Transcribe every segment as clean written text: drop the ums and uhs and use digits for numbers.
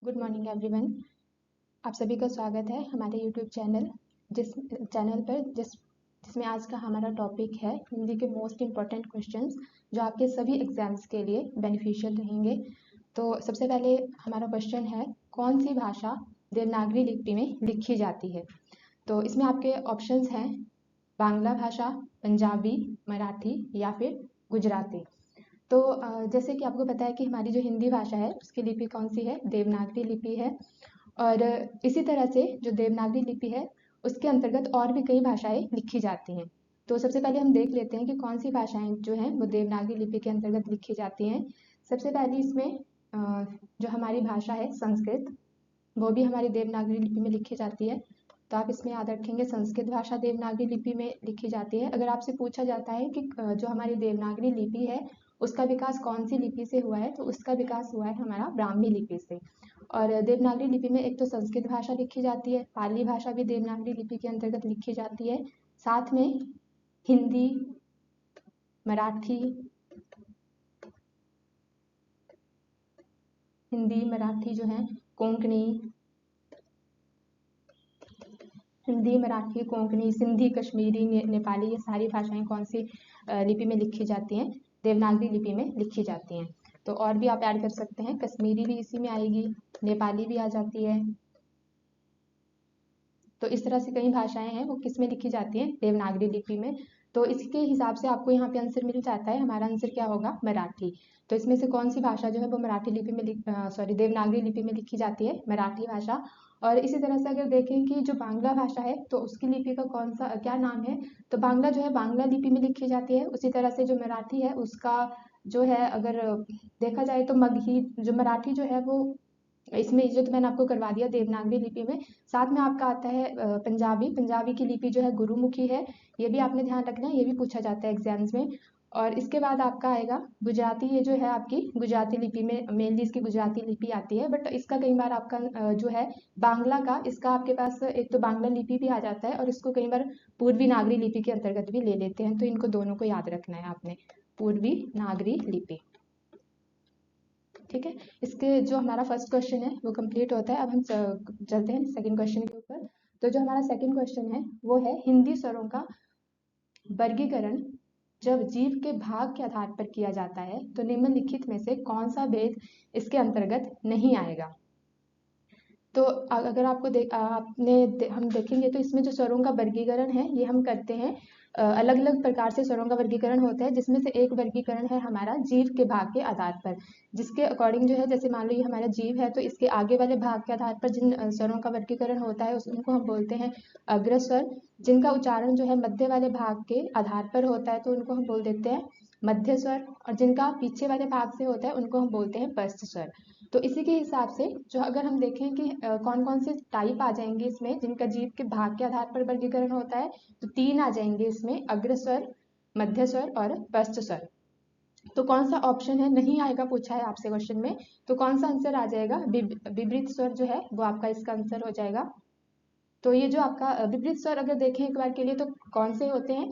Good morning everyone. आप सभी का स्वागत है हमारे यूट्यूब चैनल जिसमें आज का हमारा टॉपिक है हिंदी के मोस्ट इम्पॉर्टेंट क्वेश्चंस जो आपके सभी एग्जाम्स के लिए बेनिफिशियल रहेंगे। तो सबसे पहले हमारा क्वेश्चन है, कौन सी भाषा देवनागरी लिपि में लिखी जाती है? तो इसमें आपके ऑप्शंस हैं बांग्ला भाषा, पंजाबी, मराठी या फिर गुजराती। तो जैसे कि आपको पता है कि हमारी जो हिंदी भाषा है उसकी लिपि कौन सी है? देवनागरी लिपि है। और इसी तरह से जो देवनागरी लिपि है उसके अंतर्गत और भी कई भाषाएं लिखी जाती हैं। तो सबसे पहले हम देख लेते हैं कि कौन सी भाषाएं जो हैं वो देवनागरी लिपि के अंतर्गत लिखी जाती हैं। सबसे पहली इसमें जो हमारी भाषा है संस्कृत, वो भी हमारी देवनागरी लिपि में लिखी जाती है। तो आप इसमें याद रखेंगे संस्कृत भाषा देवनागरी लिपि में लिखी जाती है। अगर आपसे पूछा जाता है कि जो हमारी देवनागरी लिपि है उसका विकास कौन सी लिपि से हुआ है, तो उसका विकास हुआ है हमारा ब्राह्मी लिपि से। और देवनागरी लिपि में एक तो संस्कृत भाषा लिखी जाती है, पाली भाषा भी देवनागरी लिपि के अंतर्गत लिखी जाती है, साथ में हिंदी, मराठी जो है, कोंकणी, सिंधी, कश्मीरी, नेपाली, ये सारी भाषाएं कौन सी लिपि में लिखी जाती हैं? देवनागरी लिपि में लिखी जाती हैं। तो और भी आप ऐड कर सकते हैं, कश्मीरी भी इसी में आएगी, नेपाली भी आ जाती है। तो इस तरह से कई भाषाएं हैं वो किस में लिखी जाती हैं? देवनागरी लिपि में। तो इसके हिसाब से आपको यहाँ पे आंसर मिल जाता है। हमारा आंसर क्या होगा? मराठी। तो इसमें से कौन सी भाषा जो है वो मराठी लिपि में देवनागरी लिपि में लिखी जाती है? मराठी भाषा। और इसी तरह से अगर देखें कि जो बांग्ला भाषा है तो उसकी लिपि का कौन सा क्या नाम है? तो बांग्ला जो है बांग्ला लिपि में लिखी जाती है। उसी तरह से जो मराठी है उसका जो है, अगर देखा जाए तो मगही, जो मराठी जो है वो इसमें जो तो मैंने आपको करवा दिया देवनागरी लिपि में। साथ में आपका आता है पंजाबी की लिपि जो है गुरुमुखी है। ये भी आपने ध्यान रखना है, ये भी पूछा जाता है एग्जाम्स में। और इसके बाद आपका आएगा गुजराती। ये जो है आपकी गुजराती लिपि में मेनली इसकी गुजराती लिपि आती है, बट इसका कई बार आपका जो है बांग्ला का, इसका आपके पास एक तो बांग्ला लिपि भी आ जाता है और इसको कई बार पूर्वी नागरी लिपि के अंतर्गत भी ले लेते हैं। तो इनको दोनों को याद रखना है आपने, पूर्वी नागरी लिपि। ठीक है, इसके जो हमारा फर्स्ट क्वेश्चन है वो कंप्लीट होता है। अब हम चलते हैं सेकंड क्वेश्चन के ऊपर। तो जो हमारा सेकंड क्वेश्चन है वो है, हिंदी स्वरों का वर्गीकरण जब जीव के भाग के आधार पर किया जाता है तो निम्नलिखित में से कौन सा भेद इसके अंतर्गत नहीं आएगा? तो अगर आपको हम देखेंगे तो इसमें जो स्वरों का वर्गीकरण है ये हम करते हैं, अलग अलग प्रकार से स्वरों का वर्गीकरण होता है, जिसमें से एक वर्गीकरण है हमारा जीव के भाग के आधार पर, जिसके अकॉर्डिंग जो है, जैसे मान लो ये हमारा जीव है तो इसके आगे वाले भाग के आधार पर जिन स्वरों का वर्गीकरण होता है उनको हम बोलते हैं अग्र स्वर। जिनका उच्चारण जो है मध्य वाले भाग के आधार पर होता है तो उनको हम बोल देते हैं मध्य स्वर, और जिनका पीछे वाले भाग से होता है उनको हम बोलते हैं पश्च स्वर। तो इसी के हिसाब से जो अगर हम देखें कि कौन कौन से टाइप आ जाएंगे इसमें जिनका जीव के भाग के आधार पर वर्गीकरण होता है, तो 3 आ जाएंगे इसमें, अग्र स्वर, मध्य स्वर और पश्च स्वर। तो कौन सा ऑप्शन है नहीं आएगा पूछा है आपसे क्वेश्चन में, तो कौन सा आंसर आ जाएगा? विपरीत स्वर जो है वो आपका इसका आंसर हो जाएगा। तो ये जो आपका विपरीत स्वर अगर देखें एक बार के लिए तो कौन से होते हैं?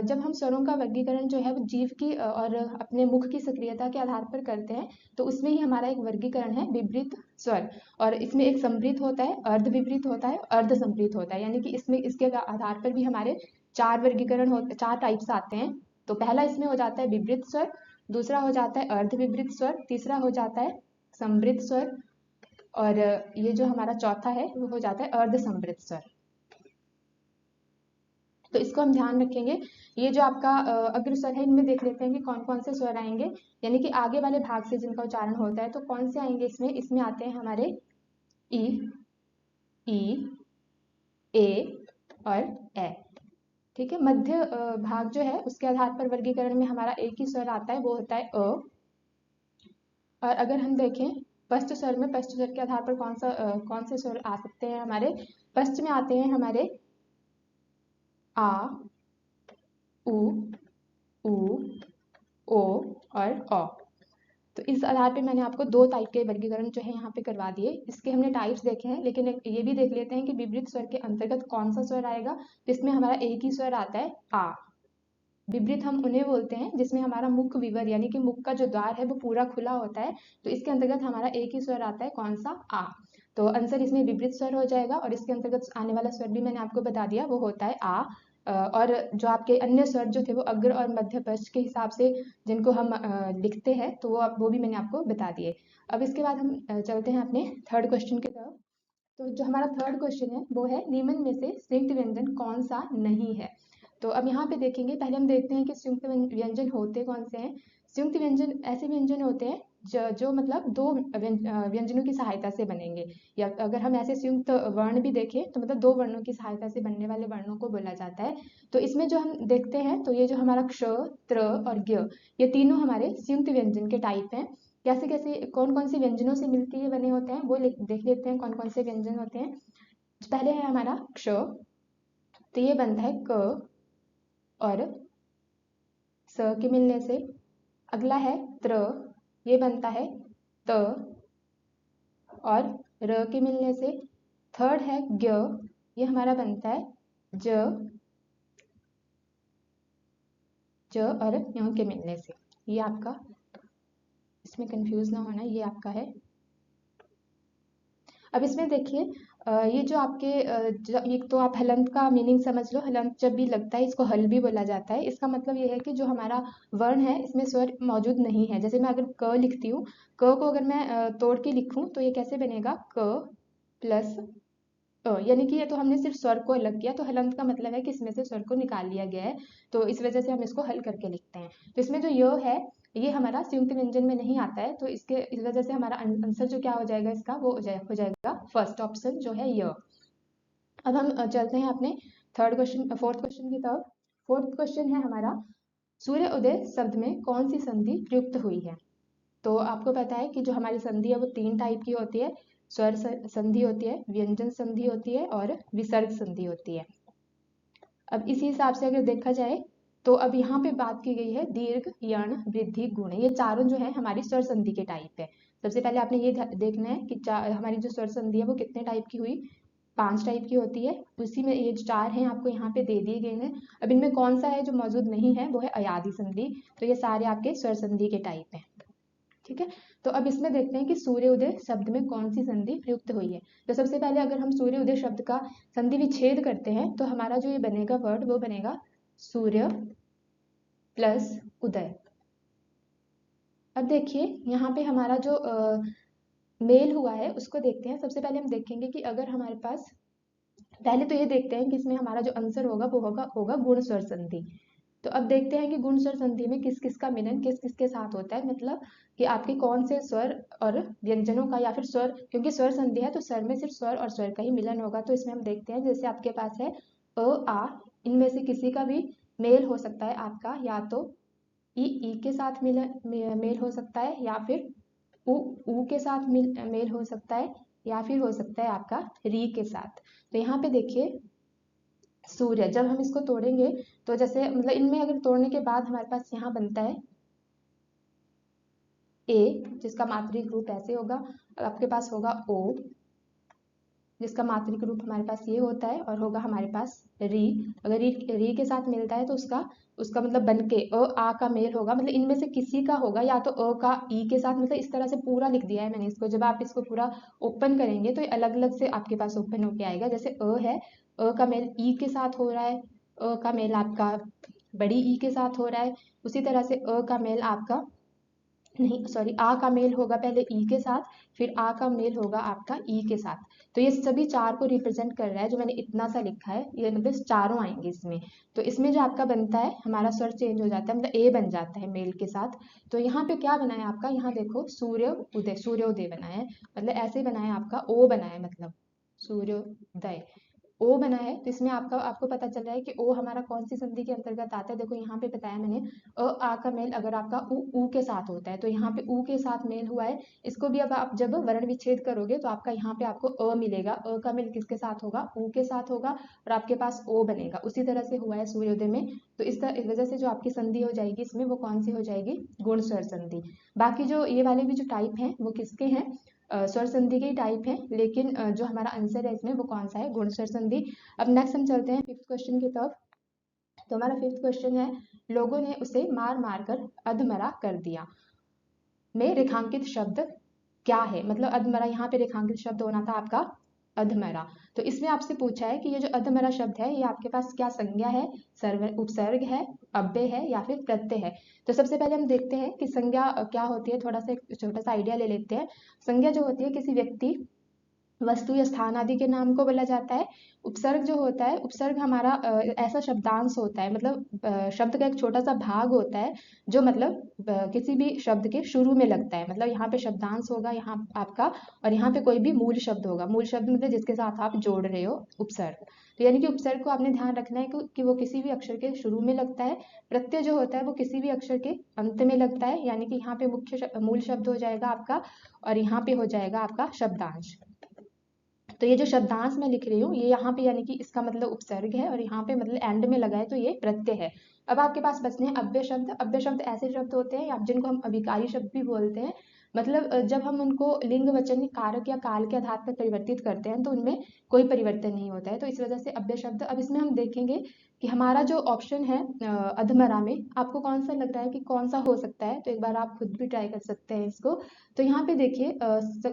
जब हम स्वरों का वर्गीकरण जो है वो जीव की और अपने मुख की सक्रियता के आधार पर करते हैं तो उसमें ही हमारा एक वर्गीकरण है विपरीत स्वर। और इसमें एक समृद्ध होता है, अर्ध विपरीत होता है, अर्ध समृद्ध होता है, यानी कि इसमें इसके आधार पर भी हमारे 4 वर्गीकरण होते, 4 टाइप्स आते हैं। तो पहला इसमें हो जाता है विपरीत स्वर, दूसरा हो जाता है अर्ध विपरीत स्वर, तीसरा हो जाता है समृद्ध स्वर, और ये जो हमारा चौथा है वो हो जाता है अर्ध समृद्ध स्वर। तो इसको हम ध्यान रखेंगे। ये जो आपका अग्र स्वर है इनमें देख लेते हैं कि कौन कौन से स्वर आएंगे, यानी कि आगे वाले भाग से जिनका उच्चारण होता है तो कौन से आएंगे इसमें आते हैं हमारे ई, ई, ए और ए। ठीक है, मध्य भाग जो है उसके आधार पर वर्गीकरण में हमारा एक ही स्वर आता है, वो होता है अ। और अगर हम देखें पश्च स्वर में, पश्च स्वर के आधार पर कौन से स्वर आ सकते हैं हमारे? पश्च में आते हैं हमारे आ, उ, ऊ, ओ और औ। तो इस आधार पे मैंने आपको 2 टाइप के वर्गीकरण जो है यहाँ पे करवा दिए। इसके हमने टाइप्स देखे हैं, लेकिन ये भी देख लेते हैं कि विपरीत स्वर के अंतर्गत कौन सा स्वर आएगा। तो इसमें हमारा एक ही स्वर आता है आ। विवृत हम उन्हें बोलते हैं जिसमें हमारा मुख विवर यानी कि मुख का जो द्वार है वो पूरा खुला होता है। तो इसके अंतर्गत हमारा एक ही स्वर आता है, कौन सा? आ। तो आंसर इसमें विवृत स्वर हो जाएगा और इसके अंतर्गत आने वाला स्वर भी मैंने आपको बता दिया, वो होता है आ। और जो आपके अन्य स्वर जो थे वो अग्र और मध्य पश्च के हिसाब से जिनको हम लिखते हैं, तो वो भी मैंने आपको बता दिए। अब इसके बाद हम चलते हैं अपने थर्ड क्वेश्चन की तरफ। तो जो हमारा थर्ड क्वेश्चन है वो है निम्न में से संयुक्त व्यंजन कौन सा नहीं है। तो अब यहाँ पे देखेंगे, पहले हम देखते हैं कि संयुक्त व्यंजन होते कौन से हैं। संयुक्त व्यंजन ऐसे व्यंजन होते हैं जो मतलब दो व्यंजनों की सहायता से बनेंगे, या अगर हम ऐसे संयुक्त वर्ण भी देखें तो मतलब दो वर्णों की सहायता से बनने वाले वर्णों को बोला जाता है। तो इसमें जो हम देखते हैं, तो ये जो हमारा क्ष, त्र और ज्ञ, ये तीनों हमारे संयुक्त व्यंजन के टाइप हैं। कैसे कैसे कौन कौन से व्यंजनों से मिलके ये बने होते हैं वो देख लेते हैं, कौन कौन से व्यंजन होते हैं। पहले है हमारा क्ष, तो ये बनता है क और स के मिलने से। अगला है त्र, ये बनता है त और र के मिलने से। थर्ड है ज्ञ, ये हमारा बनता है ज, और ञ के मिलने से। ये आपका, इसमें कंफ्यूज ना होना, ये आपका है। अब इसमें देखिए, ये जो आपके एक तो आप हलंत का मीनिंग समझ लो। हलंत जब भी लगता है इसको हल भी बोला जाता है। इसका मतलब ये है कि जो हमारा वर्ण है इसमें स्वर मौजूद नहीं है। जैसे मैं अगर क लिखती हूँ, क को अगर मैं तोड़ के लिखूं तो ये कैसे बनेगा? क प्लस यानी कि ये तो हमने सिर्फ स्वर को अलग किया। तो हलंत का मतलब है कि इसमें से स्वर को निकाल लिया गया है, तो इस वजह से हम इसको हल करके लिखते हैं। तो इसमें जो य है ये हमारा संयुक्त व्यंजन में नहीं आता है, तो इस वजह से हमारा आंसर जो क्या हो जाएगा इसका, वो हो जाएगा फर्स्ट ऑप्शन जो है य। अब हम चलते हैं अपने फोर्थ क्वेश्चन की तरफ। फोर्थ क्वेश्चन है हमारा, सूर्य उदय शब्द में कौन सी संधि प्रयुक्त हुई है। तो आपको पता है कि जो हमारी संधि है वो तीन टाइप की होती है। स्वर संधि होती है, व्यंजन संधि होती है और विसर्ग संधि होती है। अब इसी हिसाब से अगर देखा जाए तो अब यहाँ पे बात की गई है दीर्घ, यण, वृद्धि, गुण, ये चारों जो है हमारी स्वर संधि के टाइप है। सबसे पहले आपने ये देखना है कि हमारी जो स्वर संधि है वो कितने टाइप की हुई, 5 टाइप की होती है। उसी में ये जो 4 हैं आपको यहाँ पे दे दिए गए हैं। अब इनमें कौन सा है जो मौजूद नहीं है, वो है अयादि संधि। तो ये सारे आपके स्वर संधि के टाइप हैं, ठीक है। तो अब इसमें देखते हैं कि सूर्योदय शब्द में कौन सी संधि प्रयुक्त हुई है। तो सबसे पहले अगर हम सूर्योदय शब्द का संधि विच्छेद करते हैं तो हमारा जो ये बनेगा वर्ड वो बनेगा सूर्य प्लस उदय। अब देखिए यहाँ पे हमारा जो मेल हुआ है उसको देखते हैं। सबसे पहले हम देखेंगे कि अगर हमारे पास, पहले तो ये देखते हैं कि इसमें हमारा जो आंसर होगा वो होगा गुण स्वर संधि। तो अब देखते हैं कि गुण स्वर संधि में किस किस का मिलन किस किस के साथ होता है, मतलब कि आपके कौन से स्वर और व्यंजनों का, या फिर स्वर, क्योंकि स्वर संधि है तो स्वर में सिर्फ स्वर और स्वर का ही मिलन होगा। तो इसमें हम देखते हैं, जैसे आपके पास है अ आ, इनमें से किसी का भी मेल हो सकता है आपका, या तो ई के साथ मेल हो सकता है, या फिर ऊ के साथ मेल हो सकता है, या फिर हो सकता है आपका री के साथ। तो यहाँ पे देखिए सूर्य, जब हम इसको तोड़ेंगे तो जैसे मतलब इनमें अगर तोड़ने के बाद हमारे पास यहाँ बनता है ए, जिसका मात्रिक रूप ऐसे होगा। आपके पास होगा ओ, जिसका मात्रिक रूप हमारे पास ये होता है, और होगा हमारे पास री। अगर री के साथ मिलता है तो उसका उसका मतलब बन के आ का मेल होगा। मतलब इनमें से किसी का होगा, या तो का ई के साथ, मतलब इस तरह से पूरा लिख दिया है मैंने इसको। जब आप इसको पूरा ओपन करेंगे तो ये अलग अलग से आपके पास ओपन होके आएगा। जैसे है, का मेल ई के साथ हो रहा है, का मेल आपका बड़ी ई के साथ हो रहा है। उसी तरह से का मेल आपका, नहीं सॉरी, आ का मेल होगा पहले ई के साथ, फिर आ का मेल होगा आपका ई के साथ। तो ये सभी चार को रिप्रेजेंट कर रहा है। जो मैंने इतना सा लिखा है ये मतलब चारों आएंगे इसमें। तो इसमें जो आपका बनता है, हमारा स्वर चेंज हो जाता है, मतलब ए बन जाता है मेल के साथ। तो यहाँ पे क्या बना है आपका, यहाँ देखो सूर्योदय बना है, मतलब ऐसे बना है आपका, ओ बना है, मतलब सूर्योदय ओ बना है। तो इसमें आपको पता चल रहा है कि ओ हमारा कौन सी संधि के अंतर्गत आता है। देखो यहाँ पे बताया मैंने, आ का मेल अगर आपका ऊ के साथ होता है, तो यहाँ पे ऊ के साथ मेल हुआ है। इसको भी अब आप जब वर्ण विच्छेद करोगे तो आपका यहाँ पे आपको मिलेगा। का मेल किसके साथ होगा, ऊ के साथ होगा, और आपके पास ओ बनेगा। उसी तरह से हुआ है सूर्योदय में। तो इस वजह से जो आपकी संधि हो जाएगी इसमें, वो कौन सी हो जाएगी, गुण स्वर संधि। बाकी जो ये वाले भी जो टाइप हैं वो किसके हैं, स्वर संधि के टाइप है। लेकिन जो हमारा आंसर है इसमें वो कौन सा है, गुण स्वर संधि। अब नेक्स्ट हम चलते हैं फिफ्थ क्वेश्चन की तरफ। तो हमारा फिफ्थ क्वेश्चन है, लोगों ने उसे मार मार कर अधमरा कर दिया। में रेखांकित शब्द क्या है? मतलब अधमरा, यहाँ पे रेखांकित शब्द होना था आपका अधमरा। तो इसमें आपसे पूछा है कि ये जो अधमरा शब्द है ये आपके पास क्या संज्ञा है, उपसर्ग है, अव्यय है या फिर प्रत्यय है? तो सबसे पहले हम देखते हैं कि संज्ञा क्या होती है। थोड़ा सा एक छोटा सा आइडिया ले लेते हैं। संज्ञा जो होती है किसी व्यक्ति, वस्तु या स्थान आदि के नाम को बोला जाता है। उपसर्ग जो होता है, उपसर्ग हमारा ऐसा शब्दांश होता है, मतलब शब्द का एक छोटा सा भाग होता है जो मतलब किसी भी शब्द के शुरू में लगता है। मतलब यहाँ पे शब्दांश होगा यहाँ आपका, और यहाँ पे कोई भी मूल शब्द होगा। मूल शब्द मतलब जिसके साथ आप जोड़ रहे हो उपसर्ग। तो यानी कि उपसर्ग को आपने ध्यान रखना है कि वो किसी भी अक्षर के शुरू में लगता है। प्रत्यय जो होता है वो किसी भी अक्षर के अंत में लगता है, यानी कि यहाँ पे मूल शब्द हो जाएगा आपका, और यहाँ पे हो जाएगा आपका शब्दांश। तो ये जो शब्दांश मैं लिख रही हूँ ये यहाँ पे यानी कि इसका मतलब उपसर्ग है, और यहाँ पे मतलब एंड में लगा है तो ये प्रत्यय है। अब आपके पास बचते हैं अव्यय शब्द। अव्यय शब्द ऐसे शब्द होते हैं आप जिनको हम अभिकारी शब्द भी बोलते हैं। मतलब जब हम उनको लिंग वचन कारक या काल के आधार पर परिवर्तित करते हैं तो उनमें कोई परिवर्तन नहीं होता है, तो इस वजह से अव्यय शब्द। अब इसमें हम देखेंगे कि हमारा जो ऑप्शन है अधमरा में, आपको कौन सा लग रहा है कि कौन सा हो सकता है? तो एक बार आप खुद भी ट्राई कर सकते हैं इसको। तो यहाँ पे देखिए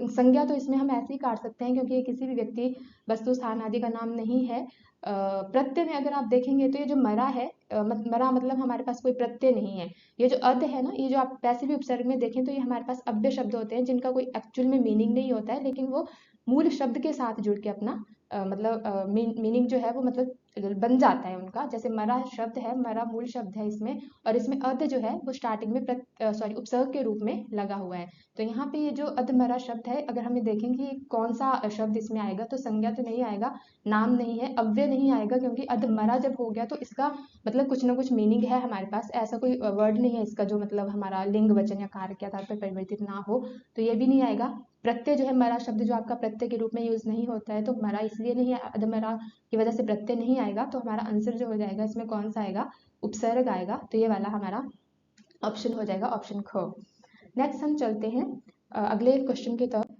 संज्ञा तो इसमें हम ऐसे ही काट सकते हैं क्योंकि ये किसी भी व्यक्ति, वस्तु, स्थान आदि का नाम नहीं है। प्रत्यय में अगर आप देखेंगे तो ये जो मरा है, मरा मतलब हमारे पास कोई प्रत्यय नहीं है। ये जो अध है ना, ये जो आप वैसे भी उपसर्ग में देखें तो ये हमारे पास अव्यय शब्द होते हैं जिनका कोई एक्चुअल में मीनिंग नहीं होता है, लेकिन वो मूल शब्द के साथ जुड़ के अपना मतलब मीनिंग जो है वो मतलब बन जाता है उनका। जैसे मरा शब्द है, मरा मूल शब्द है इसमें, और इसमें अध जो है वो स्टार्टिंग में उपसर्ग के रूप में लगा हुआ है। तो यहाँ पे ये जो अधमरा शब्द है, अगर हमें देखेंगे कि कौन सा शब्द इसमें आएगा, तो संज्ञा तो नहीं आएगा, नाम नहीं है, अव्यय नहीं आएगा, क्योंकि अधमरा जब हो गया तो इसका मतलब कुछ ना कुछ मीनिंग है हमारे पास। ऐसा कोई वर्ड नहीं है इसका जो मतलब हमारा लिंग वचन या कार्य के आधार पर परिवर्तित ना हो, तो ये भी नहीं आएगा। प्रत्यय जो है, मरा शब्द जो आपका प्रत्यय के रूप में यूज नहीं होता है, तो मरा इसलिए नहीं है, अधमरा की वजह से प्रत्यय नहीं आएगा। तो हमारा आंसर जो हो जाएगा इसमें कौन सा आएगा? उपसर्ग आएगा। तो ये वाला हमारा ऑप्शन हो जाएगा, ऑप्शन ख। नेक्स्ट हम चलते हैं अगले क्वेश्चन की तरफ।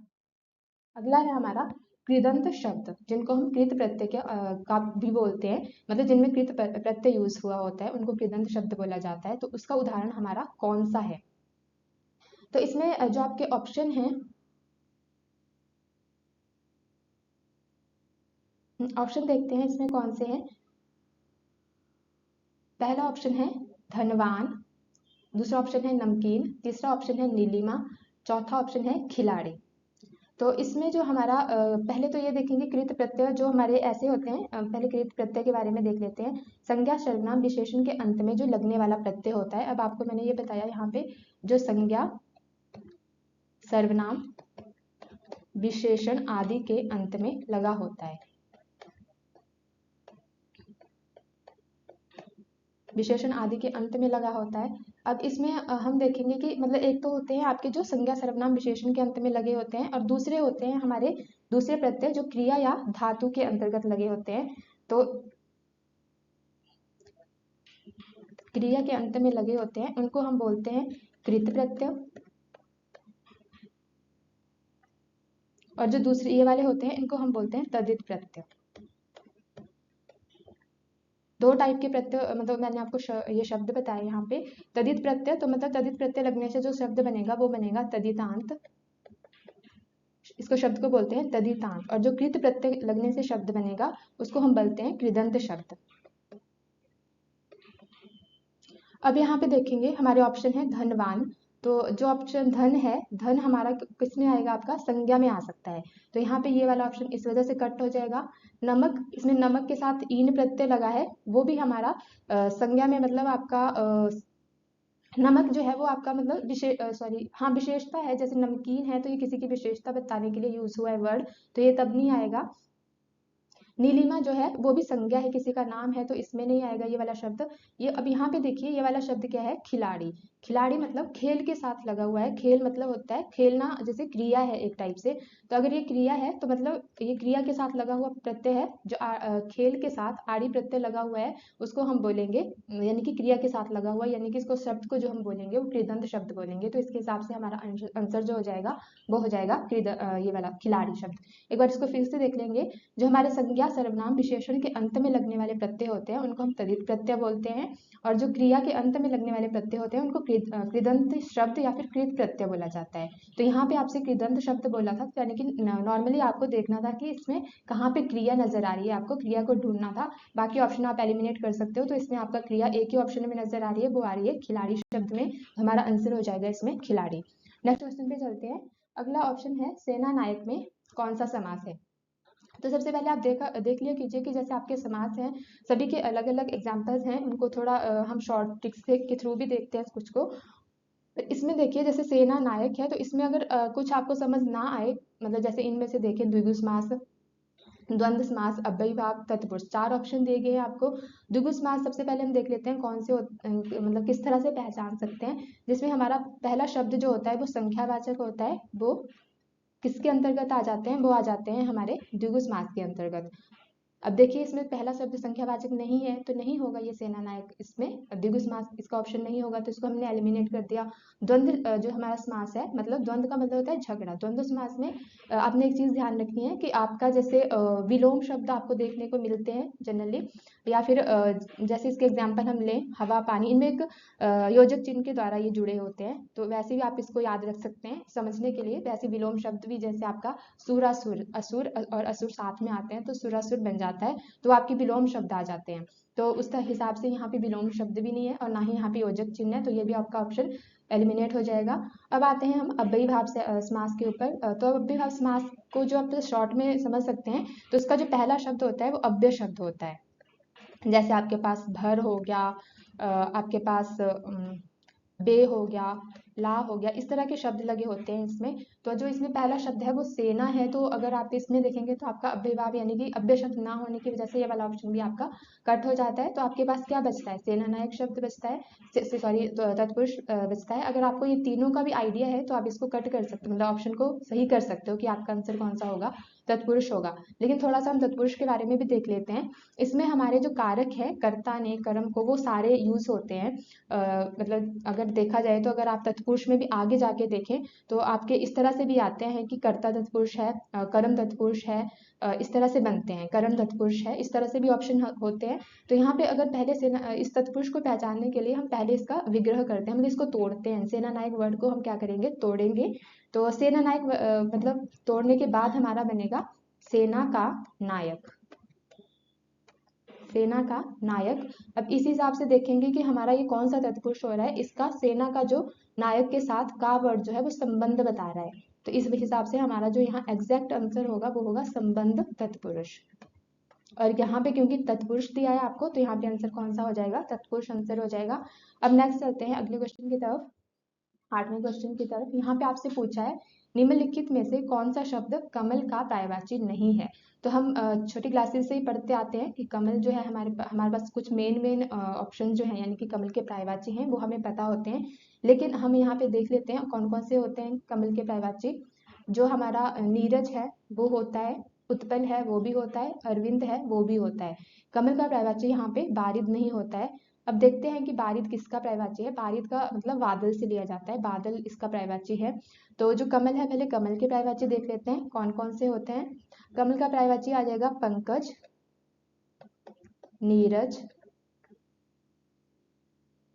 अगला है हमारा कृदंत शब्द, जिनको हम कृत प्रत्यय का भी बोलते हैं। मतलब जिनमें कृत प्रत्यय यूज हुआ होता है उनको कृदंत शब्द बोला जाता है। तो उसका उदाहरण हमारा कौन सा है? तो इसमें जो आपके ऑप्शन हैं, ऑप्शन देखते हैं इसमें कौन से हैं। पहला ऑप्शन है धनवान, दूसरा ऑप्शन है नमकीन, तीसरा ऑप्शन है नीलिमा, चौथा ऑप्शन है खिलाड़ी। तो इसमें जो हमारा पहले तो ये देखेंगे कृत प्रत्यय जो हमारे ऐसे होते हैं। पहले कृत प्रत्यय के बारे में देख लेते हैं। संज्ञा, सर्वनाम, विशेषण के अंत में जो लगने वाला प्रत्यय होता है। अब आपको मैंने ये बताया यहाँ पे जो संज्ञा, सर्वनाम, विशेषण आदि के अंत में लगा होता है, विशेषण आदि के अंत में लगा होता है। अब इसमें हम देखेंगे कि मतलब एक तो होते हैं आपके जो संज्ञा, सर्वनाम, विशेषण के अंत में लगे होते हैं, और दूसरे होते हैं हमारे दूसरे प्रत्यय जो क्रिया या धातु के अंतर्गत लगे होते हैं। तो क्रिया के अंत में लगे होते हैं उनको हम बोलते हैं कृत प्रत्यय, और जो दूसरे ये वाले होते हैं इनको हम बोलते हैं तद्धित प्रत्यय। दो टाइप के प्रत्यय मतलब मैंने आपको ये शब्द बताए यहाँ पे। तद्धित प्रत्यय तो मतलब तद्धित प्रत्यय लगने से जो शब्द बनेगा वो बनेगा तद्धितांत, इसको शब्द को बोलते हैं तद्धितांत। और जो कृत प्रत्यय लगने से शब्द बनेगा उसको हम बोलते हैं कृदंत शब्द। अब यहाँ पे देखेंगे हमारे ऑप्शन है धनवान। तो जो ऑप्शन धन है, धन हमारा किस में आएगा? आपका संज्ञा में आ सकता है। तो यहाँ पे ये वाला ऑप्शन इस वजह से कट हो जाएगा। नमक, इसमें नमक के साथ ईन प्रत्यय लगा है, वो भी हमारा संज्ञा में मतलब आपका नमक जो है वो आपका मतलब विशेषता है। जैसे नमकीन है तो ये किसी की विशेषता बताने के लिए यूज हुआ है वर्ड, तो ये तब नहीं आएगा। नीलिमा जो है वो भी संज्ञा है, किसी का नाम है, तो इसमें नहीं आएगा ये वाला शब्द। ये अब यहाँ पे देखिए ये वाला शब्द क्या है? खिलाड़ी। खिलाड़ी मतलब खेल के साथ लगा हुआ है। खेल मतलब होता है खेलना, जैसे क्रिया है एक टाइप से। तो अगर ये क्रिया है तो मतलब ये क्रिया के साथ लगा हुआ प्रत्यय है। जो खेल के साथ आड़ी प्रत्यय लगा हुआ है उसको हम बोलेंगे, यानी कि क्रिया के साथ लगा हुआ, यानी कि इसको शब्द को जो हम बोलेंगे वो कृदंत शब्द बोलेंगे। तो इसके हिसाब से हमारा आंसर जो हो जाएगा वो हो जाएगा ये वाला खिलाड़ी शब्द। एक बार इसको फिर से देख लेंगे। जो हमारे संज्ञा सर्वनाम विशेषण के अंत में लगने वाले प्रत्यय होते हैं उनको हम तद्धित प्रत्यय बोलते हैं, और जो क्रिया के अंत में लगने वाले प्रत्यय होते हैं उनको कृदंत शब्द या फिर कृत प्रत्यय बोला जाता है। तो यहाँ पे आपसे कृदंत शब्द बोला था, यानी कि नॉर्मली आपको देखना था कि इसमें कहाँ पे क्रिया नजर आ रही है, आपको क्रिया को ढूंढना था। बाकी ऑप्शन आप एलिमिनेट कर सकते हो। तो इसमें आपका क्रिया एक ही ऑप्शन में नजर आ रही है, वो आ रही है खिलाड़ी शब्द में। हमारा आंसर हो जाएगा इसमें खिलाड़ी। नेक्स्ट क्वेश्चन पे चलते हैं। अगला ऑप्शन है सेना नायक में कौन सा समास है। तो सबसे पहले आप देख लिया कीजिए कि जैसे आपके समास हैं सभी के अलग अलग एग्जाम्पल्स हैं, उनको थोड़ा हम शॉर्ट ट्रिक्स के थ्रू भी देखते हैं कुछ को। तो इसमें देखिए जैसे सेना नायक है, तो इसमें अगर कुछ आपको समझ ना आए, मतलब जैसे इनमें से देखिए द्विगु समास, द्वंद्व समास, अव्ययी भाव, तत्पुरुष, 4 ऑप्शन दिए गए हैं आपको। द्विगु समास सबसे पहले हम देख लेते हैं कौन से मतलब किस तरह से पहचान सकते हैं। जिसमें हमारा पहला शब्द जो होता है वो संख्यावाचक होता है, वो किसके अंतर्गत आ जाते हैं, वो आ जाते हैं हमारे द्विगु समास के अंतर्गत। अब देखिए इसमें पहला शब्द संख्यावाचक नहीं है तो नहीं होगा ये सेना नायक, इसमें द्विगु समास इसका ऑप्शन नहीं होगा, तो इसको हमने एलिमिनेट कर दिया। द्वंद्व जो हमारा समास है, मतलब द्वंद्व का मतलब होता है झगड़ा। द्वंद्व समास में आपने एक चीज ध्यान रखनी है कि आपका जैसे विलोम शब्द आपको देखने को मिलते हैं जनरली, या फिर जैसे इसके एग्जाम्पल हम लें हवा पानी, इनमें एक योजक चिन्ह के द्वारा ये जुड़े होते हैं। तो वैसे भी आप इसको याद रख सकते हैं समझने के लिए। वैसे विलोम शब्द भी जैसे आपका सुरासुर, असुर और असुर साथ में आते हैं तो सुरासुर बन जाता है, तो आपके विलोम शब्द आ जाते हैं। तो उस हिसाब से यहाँ पे विलोम शब्द भी नहीं है और ना ही यहाँ पे योजक चिन्ह है, तो ये भी आपका ऑप्शन एलिमिनेट हो जाएगा। अब आते हैं हम अव्ययी भाव से समास के ऊपर। तो अव्ययी भाव समास को जो आप शॉर्ट में समझ सकते हैं, तो उसका जो पहला शब्द होता है वो अव्यय शब्द होता है। जैसे आपके पास भर हो गया, आपके पास बे हो गया, ला हो गया, इस तरह के शब्द लगे होते हैं इसमें। तो जो इसमें पहला शब्द है वो सेना है, तो अगर आप इसमें देखेंगे तो आपका अव्ययभाव यानी कि अव्यय शब्द ना होने की वजह से ये वाला ऑप्शन भी आपका कट हो जाता है। तो आपके पास क्या बचता है, सेना नायक शब्द बचता है, सॉरी तत्पुरुष बचता है। अगर आपको ये तीनों का भी आइडिया है तो आप इसको कट कर सकते हो, मतलब ऑप्शन को सही कर सकते हो कि आपका आंसर कौन सा होगा, तत्पुरुष होगा। लेकिन थोड़ा सा हम तत्पुरुष के बारे में भी देख लेते हैं। इसमें हमारे जो कारक है कर्ता ने कर्म को, वो सारे यूज होते हैं। मतलब अगर देखा जाए तो अगर आप तत्पुरुष में भी आगे जाके देखें तो आपके इस तरह से भी आते हैं कि कर्ता तत्पुरुष है, कर्म तत्पुरुष है, इस तरह से बनते हैं, कर्म तत्पुरुष है, इस तरह से भी ऑप्शन होते हैं। तो यहाँ पे अगर पहले सेना इस तत्पुरुष को पहचानने के लिए हम पहले इसका विग्रह करते हैं, मतलब इसको तोड़ते हैं। सेना नायक वर्ड को हम क्या करेंगे, तोड़ेंगे। तो सेना नायक मतलब तोड़ने के बाद हमारा बनेगा सेना का नायक, सेना का नायक। अब इस हिसाब से देखेंगे कि हमारा ये कौन सा तत्पुरुष हो रहा है, इसका सेना का जो नायक के साथ का वर्ड जो है वो संबंध बता रहा है। तो इस हिसाब से हमारा जो यहाँ एग्जैक्ट आंसर होगा वो होगा संबंध तत्पुरुष। और यहाँ पे क्योंकि तत्पुरुष दिया है आपको, तो यहाँ पे आंसर कौन सा हो जाएगा, तत्पुरुष आंसर हो जाएगा। अब नेक्स्ट चलते हैं अगले क्वेश्चन की तरफ, 8वें क्वेश्चन की तरफ। यहाँ पे आपसे पूछा है निम्नलिखित में से कौन सा शब्द कमल का पर्यायवाची नहीं है। तो हम छोटी क्लासेस से ही पढ़ते आते हैं कि कमल जो है हमारे पास कुछ मेन ऑप्शन जो है यानी कि कमल के पर्यायवाची हैं वो हमें पता होते हैं। लेकिन हम यहाँ पे देख लेते हैं कौन कौन से होते हैं कमल के पर्यायवाची। जो हमारा नीरज है वो होता है, उत्पल है वो भी होता है, अरविंद है वो भी होता है। कमल का पर्यायवाची यहाँ पे बारिद नहीं होता है। अब देखते हैं कि बारिद किसका पर्यायवाची है। बारिद का मतलब बादल से लिया जाता है, बादल इसका पर्यायवाची है। तो जो कमल है, पहले कमल के पर्यायवाची देख लेते हैं कौन कौन से होते हैं। कमल का पर्यायवाची आ जाएगा पंकज, नीरज,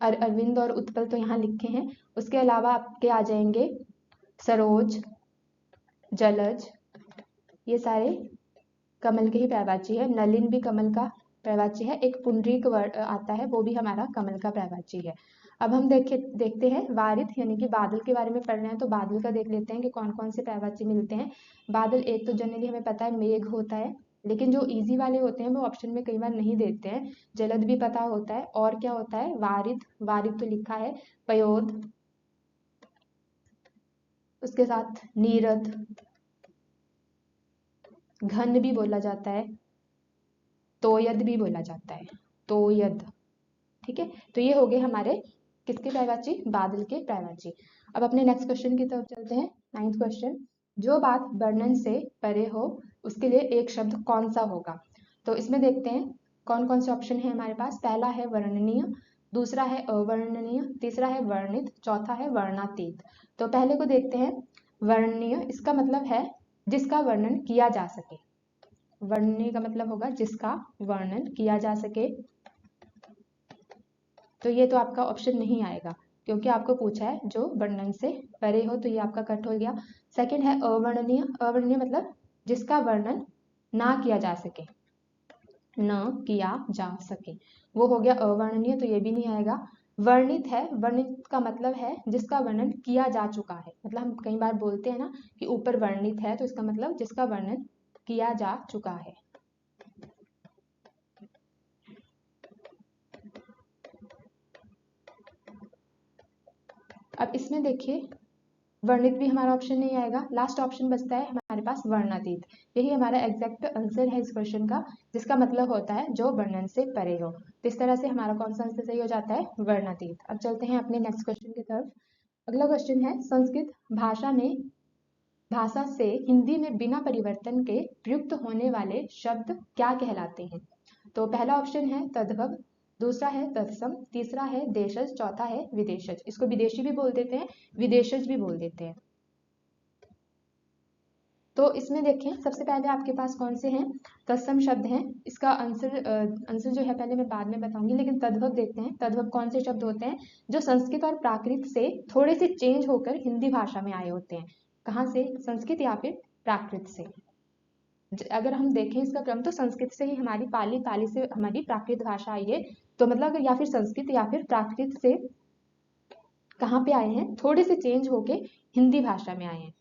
अरविंद और उत्पल तो यहाँ लिखे हैं। उसके अलावा आपके आ जाएंगे सरोज, जलज, ये सारे कमल के ही पर्यायवाची है। नलिन भी कमल का पर्यायवाची है। एक पुंडरीक वर्ड आता है वो भी हमारा कमल का पर्यायवाची है। अब हम देखते हैं वारिद यानी कि बादल के बारे में पढ़ रहे हैं, तो बादल का देख लेते हैं कि कौन कौन से पर्यायवाची मिलते हैं। बादल एक तो जनरली हमें पता है मेघ होता है, लेकिन जो इजी वाले होते हैं वो ऑप्शन में कई बार नहीं देते हैं। जलद भी पता होता है, और क्या होता है वारिद, वारिद तो लिखा है, पयोद, उसके साथ नीरद, घन भी बोला जाता है, तोयद भी बोला जाता है, तोयद। ठीक है, तो ये हो गए हमारे किसके पर्यायवाची? बादल के पर्यायवाची। अब अपने नेक्स्ट क्वेश्चन की तरफ चलते हैं। 9th क्वेश्चन, जो बात वर्णन से परे हो उसके लिए एक शब्द कौन सा होगा? तो इसमें देखते हैं कौन कौन से ऑप्शन है हमारे पास। पहला है वर्णनीय, दूसरा है अवर्णनीय, तीसरा है वर्णित, चौथा है वर्णातीत। तो पहले को देखते हैं। वर्णनीय, इसका मतलब है जिसका वर्णन किया जा सके। वर्णनीय का मतलब होगा जिसका वर्णन किया जा सके। तो ये तो आपका ऑप्शन नहीं आएगा क्योंकि आपको पूछा है जो वर्णन से परे हो, तो ये आपका कट हो गया। सेकंड है अवर्णनीय। अवर्णनीय मतलब जिसका वर्णन ना किया जा सके, न किया जा सके, वो हो गया अवर्णनीय, तो ये भी नहीं आएगा। वर्णित है। वर्णित का मतलब है जिसका वर्णन किया जा चुका है। मतलब हम कई बार बोलते हैं ना कि ऊपर वर्णित है, तो इसका मतलब जिसका वर्णन किया जा चुका है। अब इसमें देखिए वर्णित भी हमारा ऑप्शन नहीं आएगा। लास्ट ऑप्शन बचता है हमारे पास वर्णातीत। यही हमारा एग्जैक्ट आंसर है इस क्वेश्चन का, जिसका मतलब होता है जो वर्णन से परे हो। तो इस तरह से हमारा कौन सा आंसर सही हो जाता है? वर्णातीत। अब चलते हैं अपने नेक्स्ट क्वेश्चन की तरफ। अगला क्वेश्चन है संस्कृत भाषा से हिंदी में बिना परिवर्तन के प्रयुक्त होने वाले शब्द क्या कहलाते हैं? तो पहला ऑप्शन है तद्भव, दूसरा है तत्सम, तीसरा है देशज, चौथा है विदेशज। इसको विदेशी भी बोल देते हैं, विदेशज भी बोल देते हैं। तो इसमें देखें सबसे पहले आपके पास कौन से हैं? तत्सम शब्द हैं। इसका आंसर जो है पहले मैं बाद में बताऊंगी, लेकिन तद्भव देखते हैं। तद्भव कौन से शब्द होते हैं? जो संस्कृत और प्राकृत से थोड़े से चेंज होकर हिंदी भाषा में आए होते हैं। कहाँ से? संस्कृत या फिर प्राकृत से। अगर हम देखें इसका क्रम, तो संस्कृत से ही हमारी पाली, पाली से हमारी प्राकृत भाषा आई है। तो मतलब या फिर संस्कृत या फिर प्राकृत से कहाँ पे आए हैं? थोड़े से चेंज होके हिंदी भाषा में आए हैं।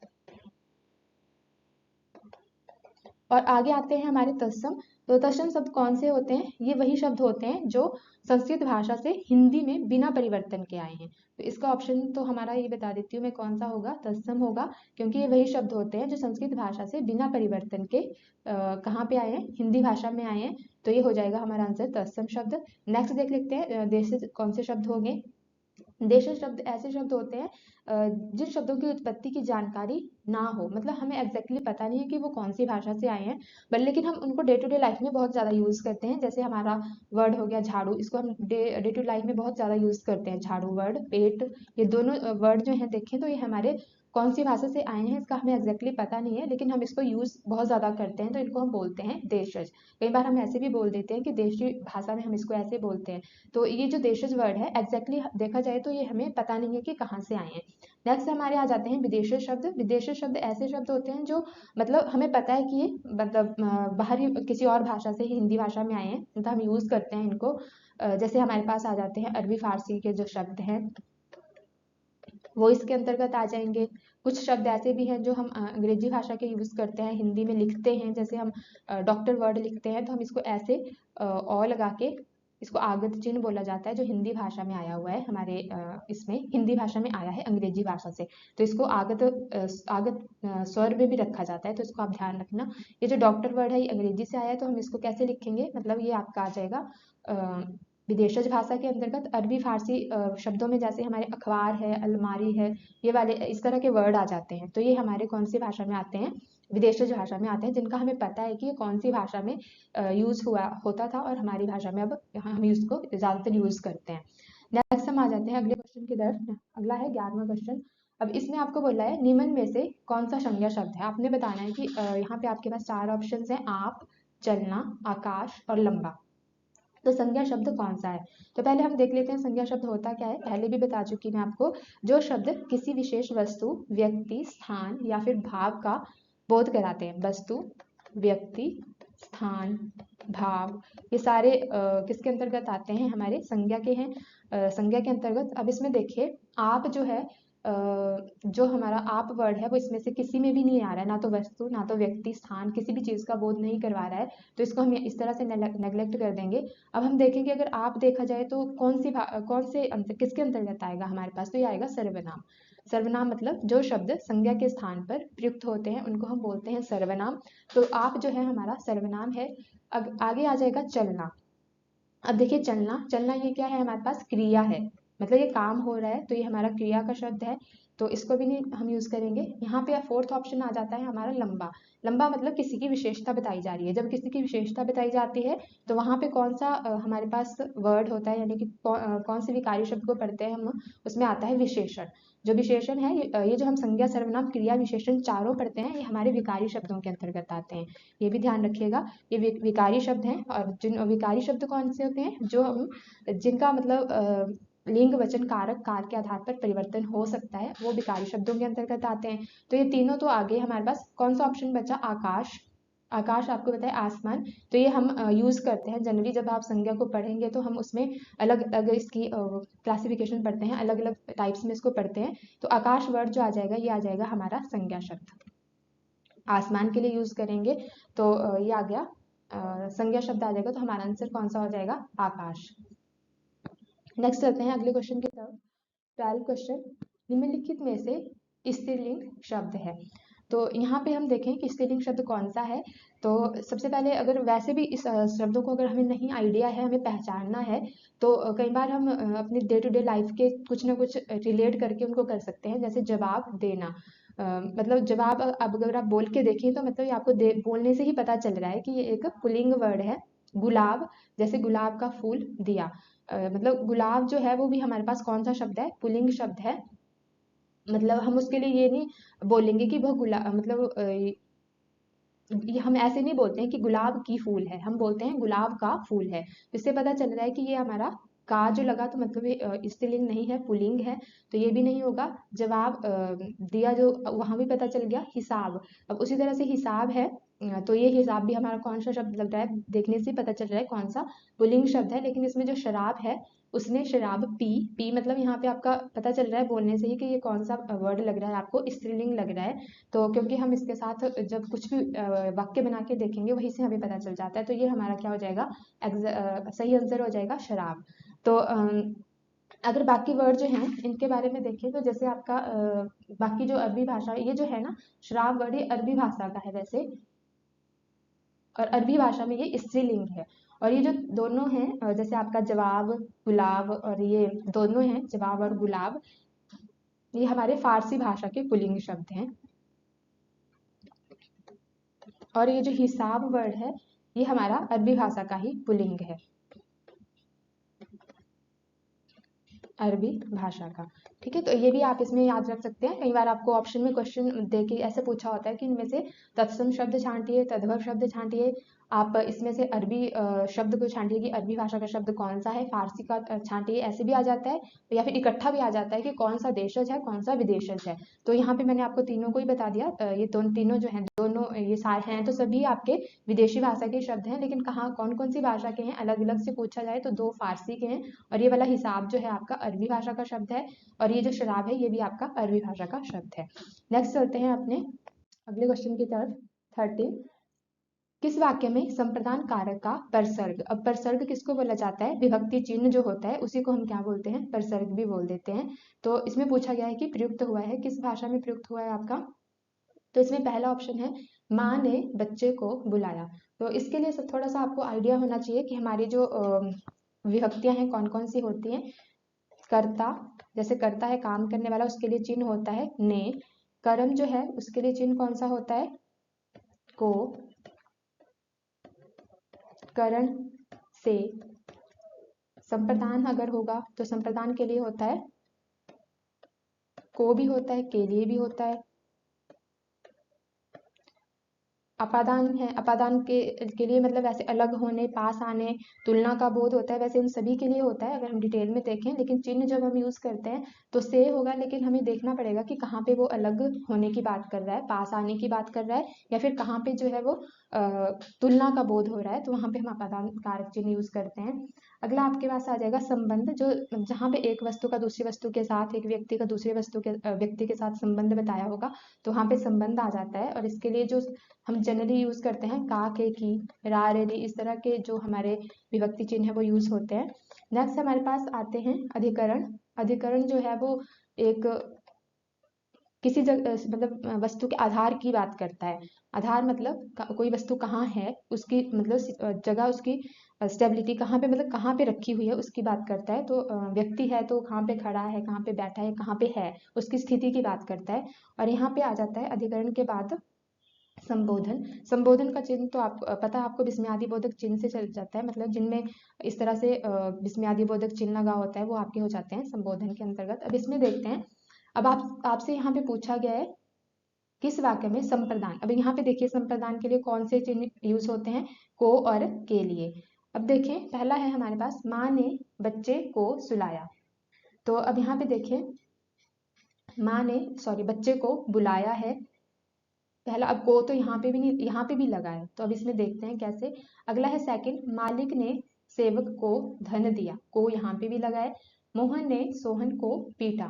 और आगे आते हैं हमारे तत्सम। तो तत्सम शब्द कौन से होते हैं? ये वही शब्द होते हैं जो संस्कृत भाषा से हिंदी में बिना परिवर्तन के आए हैं। तो इसका ऑप्शन तो हमारा ये बता देती हूँ मैं कौन सा होगा, तत्सम होगा, क्योंकि ये वही शब्द होते हैं जो संस्कृत भाषा से बिना परिवर्तन के कहाँ पे आए हैं? हिंदी भाषा में आए हैं। तो ये हो जाएगा हमारा आंसर तत्सम शब्द। नेक्स्ट देख लेते हैं देश से कौन से शब्द होंगे। देशज शब्द ऐसे शब्द होते हैं जिन शब्दों की उत्पत्ति की जानकारी ना हो। मतलब हमें एग्जैक्टली पता नहीं है कि वो कौन सी भाषा से आए हैं, बट लेकिन हम उनको डे टू डे लाइफ में बहुत ज़्यादा यूज़ करते हैं। जैसे हमारा वर्ड हो गया झाड़ू, इसको हम डे टू लाइफ में बहुत ज़्यादा यूज़ करते हैं। झाड़ू वर्ड, पेट, ये दोनों वर्ड जो हैं देखें तो ये हमारे कौन सी भाषा से आए हैं इसका हमें एग्जैक्टली पता नहीं है, लेकिन हम इसको यूज़ बहुत ज़्यादा करते हैं, तो इनको हम बोलते हैं देशज। कई बार हम ऐसे भी बोल देते हैं कि देशी भाषा में हम इसको ऐसे बोलते हैं। तो ये जो देशज वर्ड है एग्जैक्टली देखा जाए तो ये हमें पता नहीं है कि कहाँ से आए हैं। नेक्स्ट हमारे आ जाते हैं विदेशी शब्द। विदेशी शब्द ऐसे शब्द होते हैं जो मतलब हमें पता है कि ये मतलब बाहरी किसी और भाषा से ही हिंदी भाषा में आए हैं, मतलब हम यूज़ करते हैं इनको। जैसे हमारे पास आ जाते हैं अरबी फारसी के जो शब्द हैं वो इसके अंतर्गत आ जाएंगे। कुछ शब्द ऐसे भी हैं जो हम अंग्रेजी भाषा के यूज़ करते हैं, हिंदी में लिखते हैं। जैसे हम डॉक्टर वर्ड लिखते हैं तो हम इसको ऐसे अ लगा के इसको आगत चिन्ह बोला जाता है, जो हिंदी भाषा में आया हुआ है हमारे इसमें हिंदी भाषा में आया है अंग्रेजी भाषा से। तो इसको आगत स्वर में भी रखा जाता है, तो इसको आप ध्यान रखना। ये जो डॉक्टर वर्ड है ये अंग्रेजी से आया है, तो हम इसको कैसे लिखेंगे? मतलब ये आपका आ जाएगा विदेशज भाषा के अंतर्गत। अरबी फारसी शब्दों में जैसे हमारे अखबार है, अलमारी है, ये वाले इस तरह के वर्ड आ जाते हैं। तो ये हमारे कौन सी भाषा में आते हैं? विदेशज भाषा में आते हैं, जिनका हमें पता है कि ये कौन सी भाषा में यूज़ होता था और हमारी भाषा में अब हम इसको ज़्यादातर यूज़ करते हैं। नेक्स्ट हम आ जाते हैं अगले क्वेश्चन की तरफ। अगला है 11वां क्वेश्चन। अब इसमें आपको बोला है निम्न में से कौन सा संज्ञा शब्द है? आपने बताना है कि यहाँ पे आपके पास 4 ऑप्शन हैं, आप, चलना, आकाश और लंबा। तो संज्ञा शब्द कौन सा है? तो पहले हम देख लेते हैं संज्ञा शब्द होता क्या है। पहले भी बता चुकी मैं आपको, जो शब्द किसी विशेष वस्तु, व्यक्ति, स्थान या फिर भाव का बोध कराते हैं। वस्तु, व्यक्ति, स्थान, भाव, ये सारे किसके अंतर्गत आते हैं? हमारे संज्ञा के हैं, संज्ञा के अंतर्गत। अब इसमें देखिए आप जो है जो हमारा आप वर्ड है वो इसमें से किसी में भी नहीं आ रहा है, ना तो वस्तु, ना तो व्यक्ति, स्थान, किसी भी चीज़ का बोध नहीं करवा रहा है। तो इसको हम इस तरह से नेग्लेक्ट कर देंगे। अब हम देखेंगे अगर आप देखा जाए तो किसके अंतर्गत आएगा हमारे पास? तो ये आएगा सर्वनाम। सर्वनाम मतलब जो शब्द संज्ञा के स्थान पर प्रयुक्त होते हैं उनको हम बोलते हैं सर्वनाम। तो आप जो है हमारा सर्वनाम है। अब आगे आ जाएगा चलना। अब देखिए चलना, चलना ये क्या है? हमारे पास क्रिया है। मतलब ये काम हो रहा है, तो ये हमारा क्रिया का शब्द है, तो इसको भी नहीं हम यूज करेंगे। यहाँ पे फोर्थ ऑप्शन आ जाता है हमारा लंबा। लंबा मतलब किसी की विशेषता बताई जा रही है। जब किसी की विशेषता बताई जाती है तो वहां पे कौन सा हमारे पास वर्ड होता है, यानी कि कौन से विकारी शब्द को पढ़ते हैं हम, उसमें आता है विशेषण। जो विशेषण है ये जो हम संज्ञा सर्वनाम क्रिया विशेषण चारों पढ़ते हैं, ये हमारे विकारी शब्दों के अंतर्गत आते हैं। ये भी ध्यान रखिएगा, ये विकारी शब्द हैं। और जिन विकारी शब्द कौन से होते हैं, जो हम जिनका मतलब लिंग वचन कारक कार के आधार पर परिवर्तन हो सकता है, वो विकारी शब्दों के अंतर्गत आते हैं। तो ये तीनों तो आगे हमारे पास कौन सा ऑप्शन बचा, आकाश। आकाश आपको बताए आसमान, तो ये हम यूज करते हैं जनरली। जब आप संज्ञा को पढ़ेंगे तो हम उसमें अलग अलग इसकी क्लासिफिकेशन पढ़ते हैं, अलग अलग टाइप्स में इसको पढ़ते हैं। तो आकाश वर्ड जो आ जाएगा, ये आ जाएगा हमारा संज्ञा शब्द। आसमान के लिए यूज करेंगे तो ये आ गया संज्ञा शब्द आ जाएगा। तो हमारा आंसर कौन सा हो जाएगा, आकाश। नेक्स्ट चलते हैं अगले क्वेश्चन की तरफ। 12 क्वेश्चन, निम्नलिखित में से स्त्रीलिंग शब्द है। तो यहाँ पे हम देखें कि स्त्रीलिंग शब्द कौन सा है। तो सबसे पहले अगर वैसे भी इस शब्दों को अगर हमें नहीं आइडिया है, हमें पहचानना है, तो कई बार हम अपने डे टू डे लाइफ के कुछ ना कुछ रिलेट करके उनको कर सकते हैं। जैसे जवाब देना, मतलब जवाब अब अगर आप बोल के देखें तो मतलब ये आपको बोलने से ही पता चल रहा है कि ये एक पुल्लिंग वर्ड है। गुलाब, जैसे गुलाब का फूल दिया, मतलब गुलाब जो है वो भी हमारे पास कौन सा शब्द है, पुल्लिंग शब्द है। मतलब हम उसके लिए ये नहीं बोलेंगे कि वह गुलाब, मतलब ये हम ऐसे नहीं बोलते हैं कि गुलाब की फूल है, हम बोलते हैं गुलाब का फूल है। इससे पता चल रहा है कि ये हमारा का जो लगा, तो मतलब ये स्त्रीलिंग नहीं है, पुल्लिंग है, तो ये भी नहीं होगा। जवाब दिया, जो वहां भी पता चल गया। हिसाब, अब उसी तरह से हिसाब है, तो ये हिसाब भी हमारा कौन सा शब्द लग रहा है, देखने से पता चल रहा है कौन सा पुल्लिंग शब्द है। लेकिन इसमें जो शराब है, उसने शराब पी, पी मतलब यहाँ पे आपका पता चल रहा है बोलने से ही कि ये कौन सा वर्ड लग रहा है, आपको स्त्रीलिंग लग रहा है। तो क्योंकि हम इसके साथ जब कुछ भी वाक्य बना के देखेंगे, वहीं से हमें पता चल जाता है। तो ये हमारा क्या हो जाएगा, सही आंसर हो जाएगा शराब। तो अगर बाकी वर्ड जो हैं इनके बारे में देखें, तो जैसे आपका बाकी जो अरबी भाषा, ये जो है ना शराब वर्ड, ये अरबी भाषा का है वैसे, और अरबी भाषा में ये स्त्रीलिंग है। और ये जो दोनों हैं जैसे आपका जवाब, गुलाब, और ये दोनों हैं जवाब और गुलाब, ये हमारे फारसी भाषा के पुल्लिंग शब्द हैं। और ये जो हिसाब वर्ड है, ये हमारा अरबी भाषा का ही पुल्लिंग है, अरबी भाषा का। ठीक है, तो ये भी आप इसमें याद रख सकते हैं। कई बार आपको ऑप्शन में क्वेश्चन दे के ऐसे पूछा होता है कि इनमें से तत्सम शब्द छांटिए, तद्भव शब्द छांटिए। आप इसमें से अरबी शब्द को छांटिए कि अरबी भाषा का शब्द कौन सा है, फारसी का छांटिए, ऐसे भी आ जाता है। या फिर इकट्ठा भी आ जाता है कि कौन सा देशज है, कौन सा विदेशज है। तो यहाँ पे मैंने आपको तीनों को ही बता दिया। ये तीनों जो हैं, दोनों ये सारे हैं तो सभी आपके विदेशी भाषा के शब्द हैं। लेकिन कहाँ कौन कौन सी भाषा के हैं, अलग अलग से पूछा जाए तो दो फारसी के हैं, और ये वाला हिसाब जो है आपका अरबी भाषा का शब्द है, और ये जो शराब है ये भी आपका अरबी भाषा का शब्द है। नेक्स्ट चलते हैं अपने अगले क्वेश्चन की तरफ। 13, किस वाक्य में संप्रदान कारक का परसर्ग, अब परसर्ग किसको बोला जाता है, विभक्ति चिन्ह जो होता है उसी को हम क्या बोलते हैं, परसर्ग भी बोल देते हैं। तो इसमें पूछा गया है कि प्रयुक्त हुआ है, किस भाषा में प्रयुक्त हुआ है आपका। तो इसमें पहला ऑप्शन है, माँ ने बच्चे को बुलाया। तो इसके लिए थोड़ा सा आपको आइडिया होना चाहिए कि हमारी जो विभक्तियां हैं कौन कौन सी होती हैं। कर्ता, जैसे कर्ता है काम करने वाला, उसके लिए चिन्ह होता है ने। कर्म जो है उसके लिए चिन्ह कौन सा होता है, को। करण से। संप्रदान अगर होगा तो संप्रदान के लिए होता है को भी होता है, के लिए भी होता है। अपादान है, अपादान के लिए मतलब ऐसे अलग होने, पास आने, तुलना का बोध होता है। वैसे इन सभी के लिए होता है अगर हम डिटेल में देखें। लेकिन चिन्ह जब हम यूज करते हैं तो से होगा, लेकिन हमें देखना पड़ेगा कि कहाँ पे वो अलग होने की बात कर रहा है, पास आने की बात कर रहा है, या फिर कहाँ पे जो है वो तुलना का बोध हो रहा है। तो वहां पे हम अपादान कारक चिन्ह यूज करते हैं। अगला आपके पास आ जाएगा संबंध, जो जहाँ पे एक वस्तु का दूसरी वस्तु के साथ, एक व्यक्ति का दूसरे व्यक्ति के साथ संबंध बताया होगा, तो वहां पे संबंध आ जाता है। और इसके लिए जो हम जनरली यूज करते हैं का, के, की, रा, रे, री, इस तरह के जो हमारे विभक्ति चिन्ह है वो यूज होते हैं। नेक्स्ट हमारे पास आते हैं अधिकरण। अधिकरण जो है वो एक किसी जगह मतलब वस्तु के आधार की बात करता है। आधार मतलब कोई वस्तु कहाँ है, उसकी मतलब जगह, उसकी स्टेबिलिटी कहाँ पे, मतलब कहाँ पे रखी हुई है उसकी बात करता है। तो व्यक्ति है तो कहाँ पे खड़ा है, कहाँ पे बैठा है, कहाँ पे है, उसकी स्थिति की बात करता है। और यहाँ पे आ जाता है अधिकरण के बाद संबोधन। संबोधन का चिन्ह तो आप पता है आपको, विस्मयादि बोधक चिन्ह से चल जाता है, मतलब जिनमें इस तरह से विस्मयादि बोधक चिन्ह लगा होता है वो आपके हो जाते हैं संबोधन के अंतर्गत। अब इसमें देखते हैं, अब आपसे यहाँ पे पूछा गया है किस वाक्य में संप्रदान। अब यहाँ पे देखिए संप्रदान के लिए कौन से चिन्ह यूज होते हैं, को और के लिए। अब देखें पहला है हमारे पास, माँ ने बच्चे को सुलाया। तो अब यहाँ पे देखिए माँ ने बच्चे को बुलाया है पहला। अब को तो यहाँ पे भी नहीं, यहाँ पे भी लगा है, तो अब इसमें देखते हैं कैसे। अगला है सेकंड, मालिक ने सेवक को धन दिया, को यहाँ पे भी लगा है। मोहन ने सोहन को पीटा,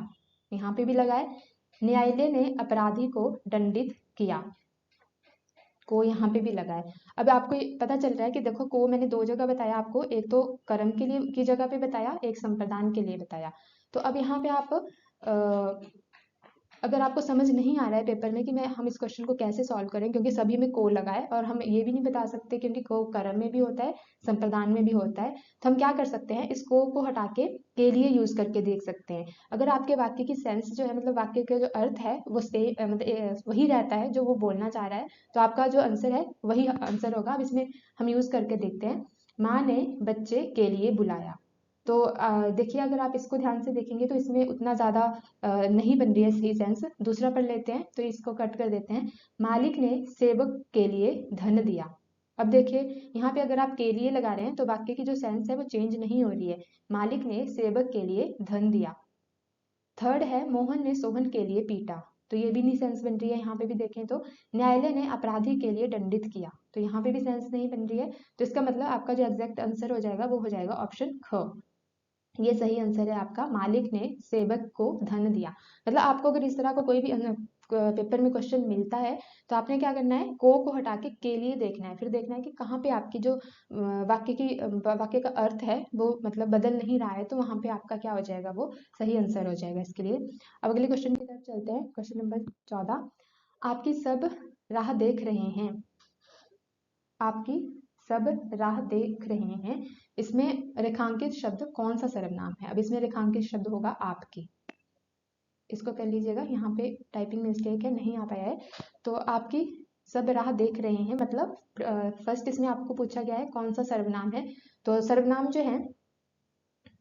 यहाँ पे भी लगा है। न्यायालय ने अपराधी को दंडित किया, को यहाँ पे भी लगा है। अब आपको पता चल रहा है कि देखो को मैंने दो जगह बताया आपको, एक तो कर्म के लिए की जगह पे बताया, एक संप्रदान के लिए बताया। तो अब यहाँ पे आप अगर आपको समझ नहीं आ रहा है पेपर में कि हम इस क्वेश्चन को कैसे सॉल्व करें, क्योंकि सभी में को लगा है और हम ये भी नहीं बता सकते क्योंकि को कर्म में भी होता है, संप्रदान में भी होता है, तो हम क्या कर सकते हैं, इस को हटा के लिए यूज करके देख सकते हैं। अगर आपके वाक्य की सेंस जो है, मतलब वाक्य का जो अर्थ है वो मतलब वही रहता है जो वो बोलना चाह रहा है, तो आपका जो आंसर है वही आंसर होगा। अब इसमें हम यूज करके देखते हैं, माँ ने बच्चे के लिए बुलाया। तो देखिए अगर आप इसको ध्यान से देखेंगे तो इसमें उतना ज़्यादा नहीं बन रही है सही सेंस। दूसरा पढ़ लेते हैं, तो इसको कट कर देते हैं। मालिक ने सेवक के लिए धन दिया। अब देखिए यहाँ पे अगर आप के लिए लगा रहे हैं तो वाक्य की जो सेंस है वो चेंज नहीं हो रही है। मालिक ने सेवक के लिए धन दिया। थर्ड है, मोहन ने सोहन के लिए पीटा, तो ये भी नहीं सेंस बन रही है। यहाँ पे भी देखें तो न्यायालय ने अपराधी के लिए दंडित किया, तो यहाँ पे भी सेंस नहीं बन रही है। तो इसका मतलब आपका जो एग्जैक्ट आंसर हो जाएगा वो हो जाएगा ऑप्शन ख। ये सही आंसर है आपका, मालिक ने सेवक को धन दिया। मतलब आपको अगर इस तरह का कोई भी पेपर में क्वेश्चन मिलता है तो आपने क्या करना है, को हटा के लिए देखना है, फिर देखना है कि कहाँ पे आपकी जो वाक्य का अर्थ है वो मतलब बदल नहीं रहा है, तो वहां पे आपका क्या हो जाएगा, वो सही आंसर हो जाएगा इसके लिए। अब अगले क्वेश्चन की तरफ चलते हैं, क्वेश्चन नंबर 14। आपकी सब राह देख रहे हैं, आपकी सब राह देख रहे हैं, इसमें रेखांकित शब्द कौन सा सर्वनाम है। अब इसमें रेखांकित शब्द होगा आपकी, इसको कर लीजिएगा, यहाँ पे टाइपिंग मिस्टेक है, नहीं आ पाया है। तो आपकी सब राह देख रहे हैं मतलब फर्स्ट इसमें आपको पूछा गया है कौन सा सर्वनाम है। तो सर्वनाम जो है,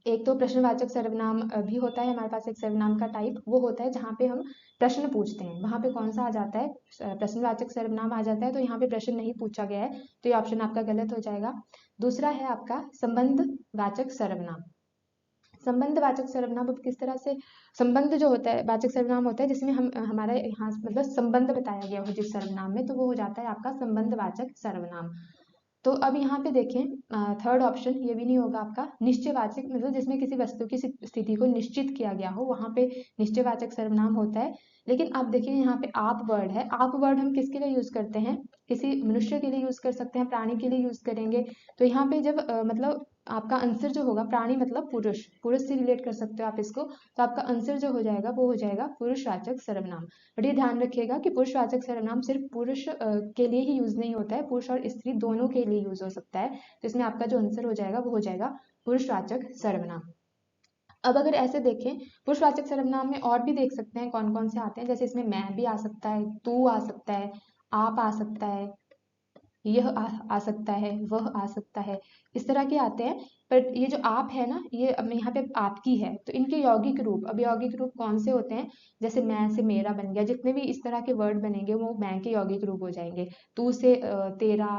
एक तो प्रश्नवाचक सर्वनाम भी होता है हमारे पास, एक सर्वनाम का टाइप वो होता है जहाँ पे हम प्रश्न पूछते हैं, वहां पे कौन सा आ जाता है, प्रश्नवाचक सर्वनाम आ जाता है। तो यहाँ पे प्रश्न नहीं पूछा गया है, तो ये ऑप्शन आपका गलत हो जाएगा। दूसरा है आपका संबंधवाचक सर्वनाम। संबंधवाचक सर्वनाम अब किस तरह से, संबंध जो होता है वाचक सर्वनाम होता है जिसमें हम हमारा यहाँ मतलब संबंध बताया गया हो जिस सर्वनाम में, तो वो हो जाता है आपका संबंधवाचक सर्वनाम। तो अब यहाँ पे देखें थर्ड ऑप्शन ये भी नहीं होगा आपका। निश्चयवाचक मतलब जिसमें किसी वस्तु की स्थिति को निश्चित किया गया हो, वहां पे निश्चयवाचक सर्वनाम होता है। लेकिन आप देखिए यहाँ पे आप वर्ड है, आप वर्ड हम किसके लिए यूज करते हैं, किसी मनुष्य के लिए यूज कर सकते हैं, प्राणी के लिए यूज करेंगे। तो यहाँ पे जब मतलब आपका आंसर जो होगा, प्राणी मतलब पुरुष, पुरुष से रिलेट कर सकते हो आप इसको, तो आपका आंसर जो हो जाएगा वो हो जाएगा पुरुषवाचक सर्वनाम। बट ये ध्यान रखिएगा कि पुरुषवाचक सर्वनाम सिर्फ पुरुष के लिए ही यूज नहीं होता है, पुरुष और स्त्री दोनों के लिए यूज हो सकता है। तो इसमें आपका जो आंसर हो जाएगा वो हो जाएगा पुरुषवाचक सर्वनाम। अब अगर ऐसे देखें, पुरुषवाचक सर्वनाम में और भी देख सकते हैं कौन कौन से आते हैं, जैसे इसमें मैं भी आ सकता है, तू आ सकता है, आप आ सकता है, यह आ सकता है, वह आ सकता है, इस तरह के आते हैं। पर ये जो आप है ना, ये अब यहाँ पे आपकी है, तो इनके यौगिक रूप, अब यौगिक रूप कौन से होते हैं, जैसे मैं से मेरा बन गया, जितने भी इस तरह के वर्ड बनेंगे वो मैं के यौगिक रूप हो जाएंगे। तू से तेरा,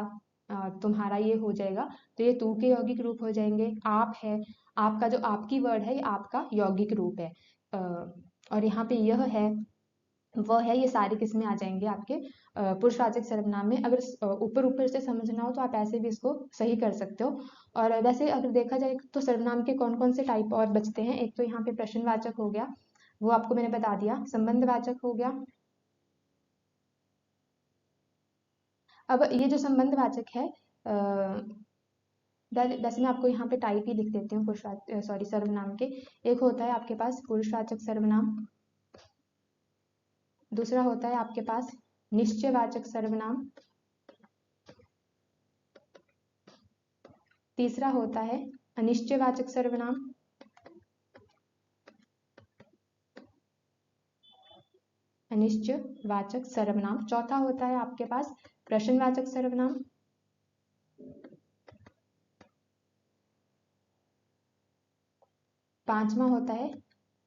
तुम्हारा, ये हो जाएगा, तो ये तू के यौगिक रूप हो जाएंगे। आप है, आपका जो आपकी वर्ड है ये आपका यौगिक रूप है। और यहाँ पे यह है, वह है, ये सारे किस में आ जाएंगे आपके पुरुषवाचक सर्वनाम में। अगर ऊपर ऊपर से समझना हो तो आप ऐसे भी इसको सही कर सकते हो। और वैसे अगर देखा जाए तो सर्वनाम के कौन कौन से टाइप और बचते हैं, एक तो यहाँ पे प्रश्नवाचक हो गया, वो आपको मैंने बता दिया, संबंधवाचक हो गया। अब ये जो संबंधवाचक है वैसे मैं आपको यहाँ पे टाइप ही लिख देती हूँ, पुरुषवाचक सर्वनाम के। एक होता है आपके पास पुरुषवाचक सर्वनाम, दूसरा होता है आपके पास निश्चयवाचक सर्वनाम, तीसरा होता है अनिश्चयवाचक सर्वनाम, अनिश्चयवाचक सर्वनाम, चौथा होता है आपके पास प्रश्नवाचक सर्वनाम, पांचवा होता है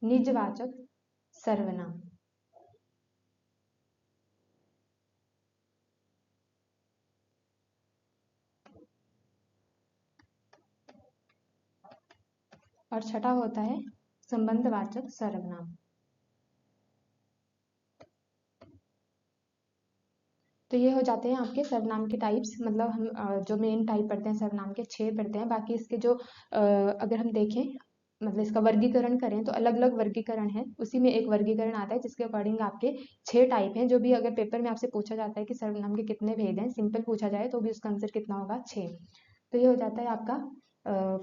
निजवाचक सर्वनाम। और छठा होता है संबंधवाचक सर्वनाम। तो ये हो जाते हैं आपके सर्वनाम के टाइप्स, मतलब हम जो मेन टाइप पढ़ते हैं सर्वनाम के 6 पढ़ते हैं। बाकी इसके जो अगर हम देखें मतलब इसका वर्गीकरण करें तो अलग अलग वर्गीकरण है, उसी में एक वर्गीकरण आता है जिसके अकॉर्डिंग आपके 6 टाइप हैं। जो भी अगर पेपर में आपसे पूछा जाता है कि सर्वनाम के कितने भेद हैं, सिंपल पूछा जाए तो भी उसका आंसर कितना होगा 6। तो ये हो जाता है आपका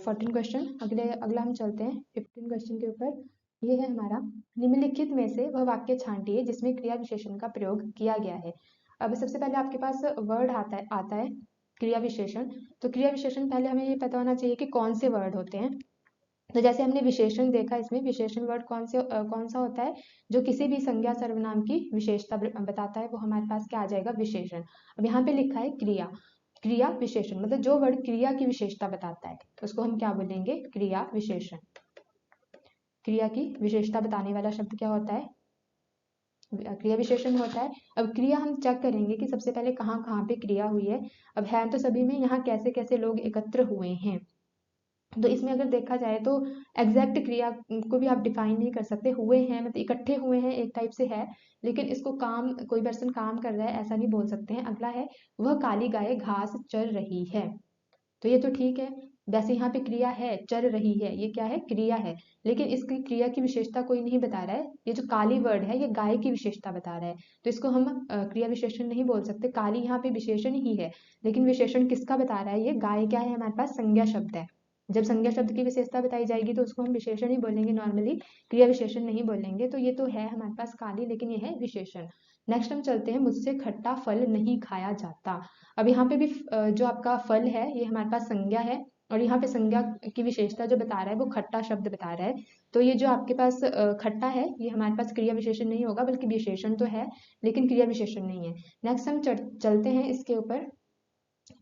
14 क्वेश्चन। अगला हम चलते हैं 15 क्वेश्चन के ऊपर। ये है हमारा, निम्नलिखित में से वह वाक्य छांटिए जिसमें क्रिया विशेषण का प्रयोग किया गया है। अब सबसे पहले आपके पास वर्ड आता है क्रिया विशेषण। तो क्रिया विशेषण पहले हमें ये पता होना चाहिए कि कौन से वर्ड होते हैं। तो जैसे हमने विशेषण देखा, इसमें विशेषण वर्ड कौन सा होता है, जो किसी भी संज्ञा सर्वनाम की विशेषता बताता है, वो हमारे पास क्या आ जाएगा, विशेषण। अब यहाँ पे लिखा है क्रिया, क्रिया विशेषण मतलब जो वर्ड क्रिया की विशेषता बताता है उसको हम क्या बोलेंगे, क्रिया विशेषण। क्रिया की विशेषता बताने वाला शब्द क्या होता है, क्रिया विशेषण होता है। अब क्रिया हम चेक करेंगे कि सबसे पहले कहाँ कहाँ पे क्रिया हुई है। अब है तो सभी में, यहाँ कैसे कैसे लोग एकत्र हुए हैं। तो इसमें अगर देखा जाए तो एग्जैक्ट क्रिया को भी आप डिफाइन नहीं कर सकते, हुए हैं मतलब इकट्ठे हुए हैं एक टाइप से है, लेकिन इसको काम, कोई पर्सन काम कर रहा है ऐसा नहीं बोल सकते हैं। अगला है, वह काली गाय घास चर रही है। तो ये तो ठीक है, वैसे यहाँ पे क्रिया है, चर रही है, ये क्या है, क्रिया है, लेकिन इसकी क्रिया की विशेषता कोई नहीं बता रहा है। ये जो काली वर्ड है ये गाय की विशेषता बता रहा है, तो इसको हम क्रिया विशेषण नहीं बोल सकते। काली यहाँ पे विशेषण ही है, लेकिन विशेषण किसका बता रहा है, ये गाय क्या है, हमारे पास संज्ञा शब्द है। जब संज्ञा शब्द की विशेषता बताई जाएगी तो उसको हम विशेषण ही बोलेंगे, नॉर्मली क्रिया विशेषण नहीं बोलेंगे। तो ये तो है हमारे पास काली, लेकिन ये है विशेषण। नेक्स्ट हम चलते हैं, मुझसे खट्टा फल नहीं खाया जाता। अब यहाँ पे भी जो आपका फल है ये हमारे पास संज्ञा है, और यहाँ पे संज्ञा की विशेषता जो बता रहा है वो खट्टा शब्द बता रहा है। तो ये जो आपके पास खट्टा है ये हमारे पास क्रिया विशेषण नहीं होगा, बल्कि विशेषण तो है लेकिन क्रिया विशेषण नहीं है। नेक्स्ट हम चलते हैं इसके ऊपर,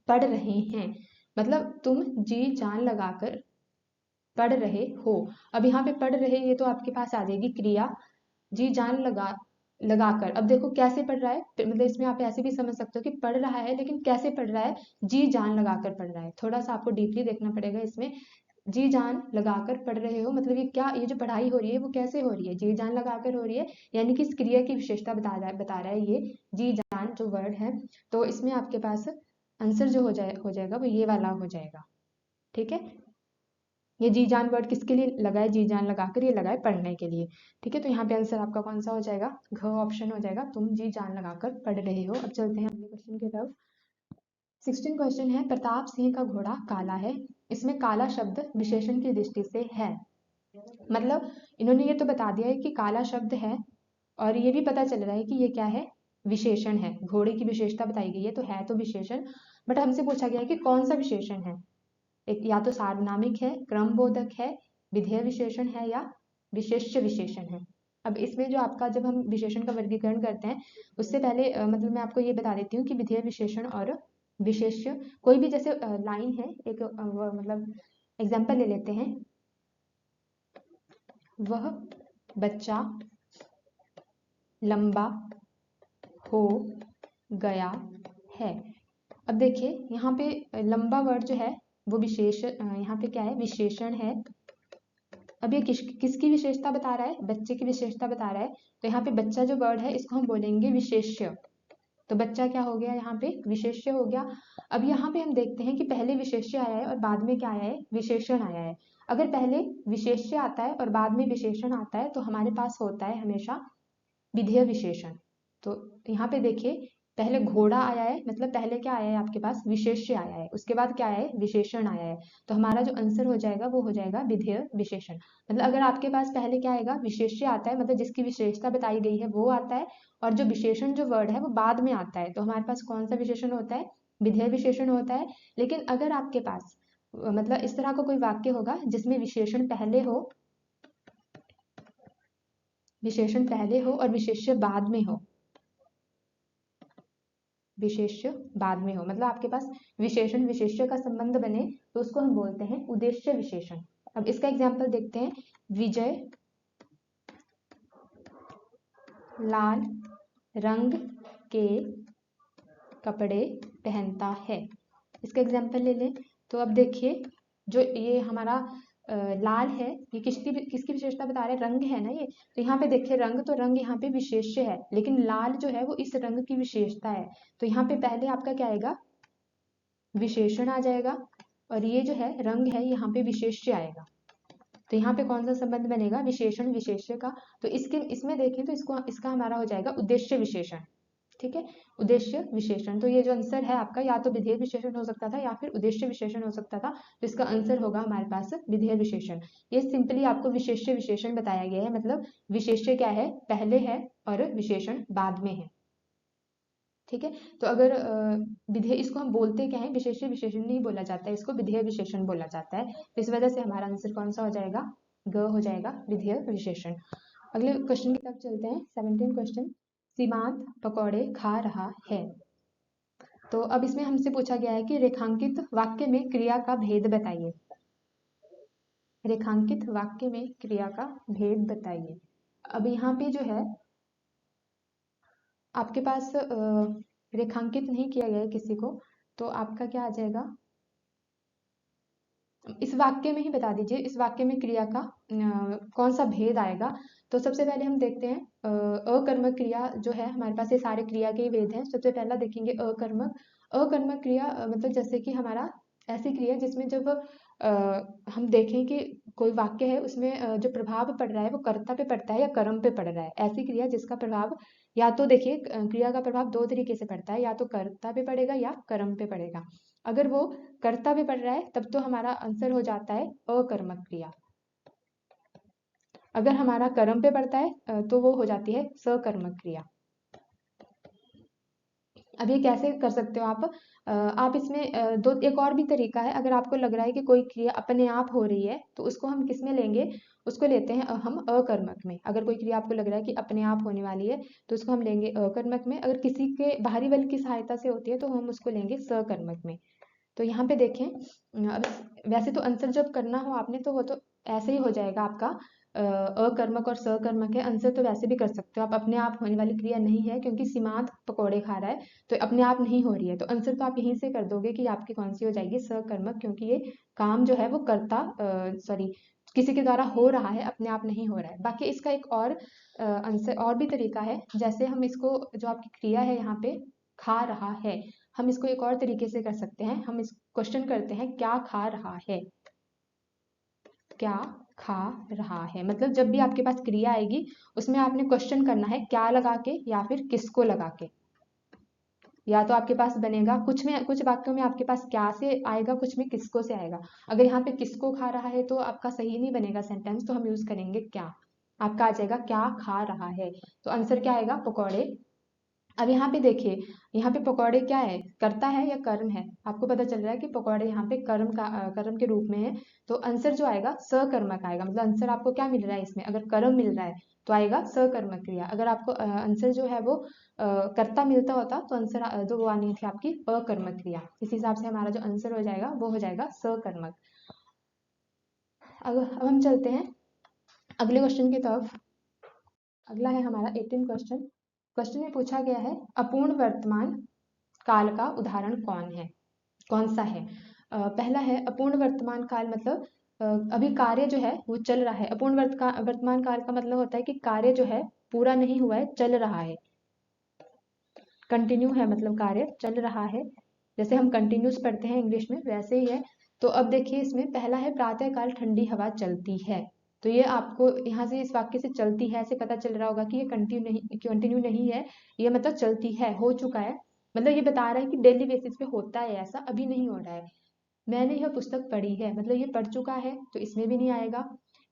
पढ़ रहे हैं मतलब तुम जी जान लगाकर पढ़ रहे हो। अब यहाँ पे पढ़ रहे, ये तो आपके पास आ जाएगी क्रिया, जी जान लगाकर। अब देखो कैसे पढ़ रहा है, मतलब इसमें आप ऐसे भी समझ सकते हो कि पढ़ रहा है, लेकिन कैसे पढ़ रहा है, जी जान लगाकर पढ़ रहा है। थोड़ा सा आपको डीपली देखना पड़ेगा इसमें। जी जान लगाकर पढ़ रहे हो मतलब ये क्या, ये जो पढ़ाई हो रही है वो कैसे हो रही है, जी जान लगाकर हो रही है, यानी कि इस क्रिया की विशेषता बता रहा है ये जी जान जो वर्ड है। तो इसमें आपके पास आंसर जो हो जाएगा वो ये वाला हो जाएगा। ठीक है, ये जी जान वर्ड किसके लिए लगाए, जी जान लगाकर ये लगाए पढ़ने के लिए। ठीक है, तो यहाँ पे आंसर आपका कौन सा हो जाएगा, घ ऑप्शन हो जाएगा, तुम जी जान लगाकर पढ़ रहे हो। अब चलते हैं अगले क्वेश्चन की तरफ। 16 क्वेश्चन है, प्रताप सिंह का घोड़ा काला है। इसमें काला शब्द विशेषण की दृष्टि से है, मतलब इन्होंने ये तो बता दिया है कि काला शब्द है, और ये भी पता चल रहा है कि ये क्या है, विशेषण है। घोड़े की विशेषता बताई गई है तो विशेषण, बट हमसे पूछा गया है कि कौन सा विशेषण है। एक या तो सार्वनामिक है, क्रमबोधक है, विधेय विशेषण है, या विशेष्य विशेषण है। अब इसमें जो आपका, जब हम विशेषण का वर्गीकरण करते हैं उससे पहले मतलब मैं आपको ये बता देती हूँ कि विधेय विशेषण और विशेष्य, कोई भी जैसे लाइन है एक मतलब एग्जाम्पल ले लेते हैं, वह बच्चा लंबा हो गया है। अब देखिए यहाँ पे लंबा वर्ड जो है वो यहाँ पे क्या है, विशेषण है। अब ये किसकी विशेषता बता रहा है, बच्चे की विशेषता बता रहा है। तो यहाँ पे बच्चा जो वर्ड है इसको हम बोलेंगे विशेष्य। तो बच्चा क्या हो गया, यहाँ पे विशेष्य हो गया। अब यहाँ पे हम देखते हैं कि पहले विशेष्य आया है और बाद में क्या आया है, विशेषण आया है। अगर पहले विशेष्य आता है और बाद में विशेषण आता है तो हमारे पास होता है हमेशा विधेय विशेषण। तो यहाँ पे देखिए पहले घोड़ा आया है, मतलब पहले क्या आया है आपके पास, विशेष्य आया है, उसके बाद क्या आया है, विशेषण आया है। तो हमारा जो आंसर हो जाएगा वो हो जाएगा विधेय विशेषण। मतलब अगर आपके पास पहले क्या आएगा, विशेष्य आता है, मतलब जिसकी विशेषता बताई गई है वो आता है, और जो विशेषण जो वर्ड है वो बाद में आता है, तो हमारे पास कौन सा विशेषण होता है, विधेय विशेषण होता है। लेकिन अगर आपके पास मतलब इस तरह का कोई वाक्य होगा जिसमें विशेषण पहले हो और विशेष्य बाद में हो, विशेष्य बाद में हो, मतलब आपके पास विशेषण विशेष्य का संबंध बने, तो उसको हम बोलते हैं उद्देश्य विशेषण। अब इसका एग्जाम्पल देखते हैं, विजय लाल रंग के कपड़े पहनता है। इसका एग्जाम्पल ले लें, तो अब देखिए जो ये हमारा लाल है, ये किसकी विशेषता बता रहे हैं, रंग है ना ये। तो यहाँ पे देखिए रंग, तो रंग यहाँ पे विशेष्य है, लेकिन लाल जो है वो इस रंग की विशेषता है। तो यहाँ पे पहले आपका क्या आएगा, विशेषण आ जाएगा, और ये जो है रंग है यहाँ पे विशेष्य आएगा। तो यहाँ पे कौन सा संबंध बनेगा, विशेषण विशेष्य का। तो इसमें देखें तो इसका हमारा हो जाएगा उद्देश्य विशेषण। ठीक है, उद्देश्य विशेषण। तो ये जो आंसर है आपका, या तो विधेय विशेषण हो सकता था या फिर उद्देश्य विशेषण हो सकता था। तो इसका आंसर होगा हमारे पास विधेय विशेषण। ये सिंपली आपको विशेष्य विशेषण बताया गया है, मतलब विशेष्य क्या है, पहले है और विशेषण बाद में है। ठीक है, तो अगर विधेय, इसको हम बोलते क्या है, विशेष्य विशेषण नहीं बोला जाता है, इसको विधेय विशेषण बोला जाता है। तो इस वजह से हमारा आंसर कौन सा हो जाएगा, ग हो जाएगा, विधेय विशेषण। अगले क्वेश्चन की तरफ चलते हैं, 17 क्वेश्चन। सीमांत पकौड़े खा रहा है। तो अब इसमें हमसे पूछा गया है कि रेखांकित वाक्य में क्रिया का भेद बताइए। रेखांकित वाक्य में क्रिया का भेद बताइए। अब यहाँ पे जो है आपके पास रेखांकित नहीं किया गया है किसी को, तो आपका क्या आ जाएगा, इस वाक्य में ही बता दीजिए, इस वाक्य में क्रिया का कौन सा भेद आएगा। तो सबसे पहले हम देखते हैं अकर्मक क्रिया जो है हमारे पास, ये सारे क्रिया के ही भेद हैं। सबसे पहला देखेंगे अकर्मक। अकर्मक क्रिया मतलब जैसे कि हमारा ऐसी क्रिया जिसमें जब हम देखें कि कोई वाक्य है, उसमें जो प्रभाव पड़ रहा है वो कर्ता पे पड़ता है या कर्म पे पड़ रहा है। ऐसी क्रिया जिसका प्रभाव, या तो देखिए क्रिया का प्रभाव दो तरीके से पड़ता है, या तो कर्ता पे पड़ेगा या कर्म पे पड़ेगा। अगर वो कर्ता पे पड़ रहा है तब तो हमारा आंसर हो जाता है अकर्मक क्रिया। अगर हमारा कर्म पे पड़ता है तो वो हो जाती है सकर्मक क्रिया। अब ये कैसे कर सकते हो आप इसमें एक और भी तरीका है। अगर आपको लग रहा है कि कोई क्रिया अपने आप हो रही है तो उसको हम किस में लेंगे, उसको लेते हैं हम अकर्मक में। अगर कोई क्रिया आपको लग रहा है कि अपने आप होने वाली है तो उसको हम लेंगे अकर्मक में। अगर किसी के बाहरी बल की सहायता से होती है तो हम उसको लेंगे सकर्मक में। तो यहाँ पे देखें, अब वैसे तो आंसर जब करना हो आपने तो वो तो ऐसे ही हो जाएगा आपका, अकर्मक और सकर्मक है। आंसर तो वैसे भी कर सकते हो आप, अपने आप होने वाली क्रिया नहीं है क्योंकि सीमांत पकौड़े खा रहा है तो अपने आप नहीं हो रही है। तो आंसर तो आप यहीं से कर दोगे कि आपकी कौन सी हो जाएगी, सकर्मक, क्योंकि ये काम जो है वो कर्ता सॉरी किसी के द्वारा हो रहा है, अपने आप नहीं हो रहा है। बाकी इसका एक और आंसर और भी तरीका है, जैसे हम इसको, जो आपकी क्रिया है यहाँ पे खा रहा है, हम इसको एक और तरीके से कर सकते हैं। हम इस क्वेश्चन करते हैं क्या खा रहा है, क्या खा रहा है। मतलब जब भी आपके पास क्रिया आएगी उसमें आपने क्वेश्चन करना है क्या लगा के या फिर किसको लगा के। या तो आपके पास बनेगा कुछ वाक्यों में आपके पास क्या से आएगा, कुछ में किसको से आएगा। अगर यहाँ पे किसको खा रहा है तो आपका सही नहीं बनेगा सेंटेंस, तो हम यूज करेंगे क्या। आपका आ जाएगा क्या खा रहा है, तो आंसर क्या आएगा, पकौड़े। अब यहाँ पे देखिए, यहाँ पे पकौड़े क्या है, कर्ता है या कर्म है। आपको पता चल रहा है कि पकौड़े यहाँ पे कर्म के रूप में है। तो आंसर जो आएगा सकर्मक आएगा। मतलब आंसर आपको क्या मिल रहा है इसमें, अगर कर्म मिल रहा है तो आएगा सकर्मक क्रिया। अगर आपको आंसर जो है वो कर्ता मिलता होता तो आंसर जो वो आनी थी आपकी अकर्मक क्रिया। इस हिसाब से हमारा जो आंसर हो जाएगा वो हो जाएगा सकर्मक। अब हम चलते हैं अगले क्वेश्चन की तरफ। अगला है हमारा 18 क्वेश्चन। क्वेश्चन में पूछा गया है अपूर्ण वर्तमान काल का उदाहरण कौन सा है। पहला है अपूर्ण वर्तमान काल, मतलब अभी कार्य जो है वो चल रहा है। अपूर्ण वर्तमान काल का मतलब होता है कि कार्य जो है पूरा नहीं हुआ है, चल रहा है, कंटिन्यू है, मतलब कार्य चल रहा है। जैसे हम कंटिन्यूस पढ़ते हैं इंग्लिश में, वैसे ही है। तो अब देखिए इसमें पहला है प्रातः काल ठंडी हवा चलती है। तो ये आपको यहाँ से इस वाक्य से चलती है से पता चल रहा होगा कि ये कंटिन्यू नहीं है, ये मतलब चलती है, हो चुका है, मतलब ये बता रहा है कि डेली बेसिस पे होता है ऐसा, अभी नहीं हो रहा है। मैंने यह पुस्तक पढ़ी है, मतलब ये पढ़ चुका है, तो इसमें भी नहीं आएगा।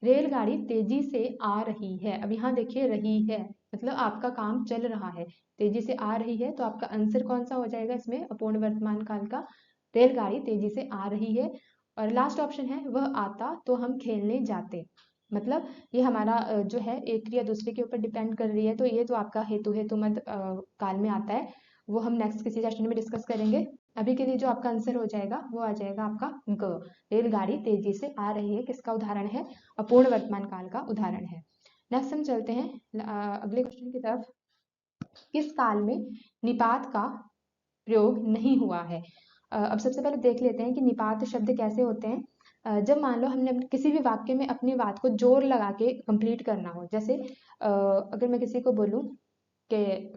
रेलगाड़ी तेजी से आ रही है, अब यहाँ देखिए रही है, मतलब आपका काम चल रहा है, तेजी से आ रही है, तो आपका आंसर कौन सा हो जाएगा इसमें, अपूर्ण वर्तमान काल का, रेलगाड़ी तेजी से आ रही है। और लास्ट ऑप्शन है, वह आता तो हम खेलने जाते, मतलब ये हमारा जो है एक क्रिया दूसरे के ऊपर डिपेंड कर रही है, तो ये जो आपका हेतु हेतुमत काल में आता है, वो हम नेक्स्ट किसी सेशन में डिस्कस करेंगे। अभी के लिए जो आपका आंसर हो जाएगा वो आ जाएगा आपका ग, रेलगाड़ी तेजी से आ रही है, किसका उदाहरण है, अपूर्ण वर्तमान काल का उदाहरण है। नेक्स्ट हम चलते हैं अगले क्वेश्चन की तरफ। किस काल में निपात का प्रयोग नहीं हुआ है। अब सबसे पहले देख लेते हैं कि निपात शब्द कैसे होते हैं। जब मान लो हमने किसी भी वाक्य में अपनी बात को जोर लगा के कंप्लीट करना हो, जैसे अगर मैं किसी को बोलूं कि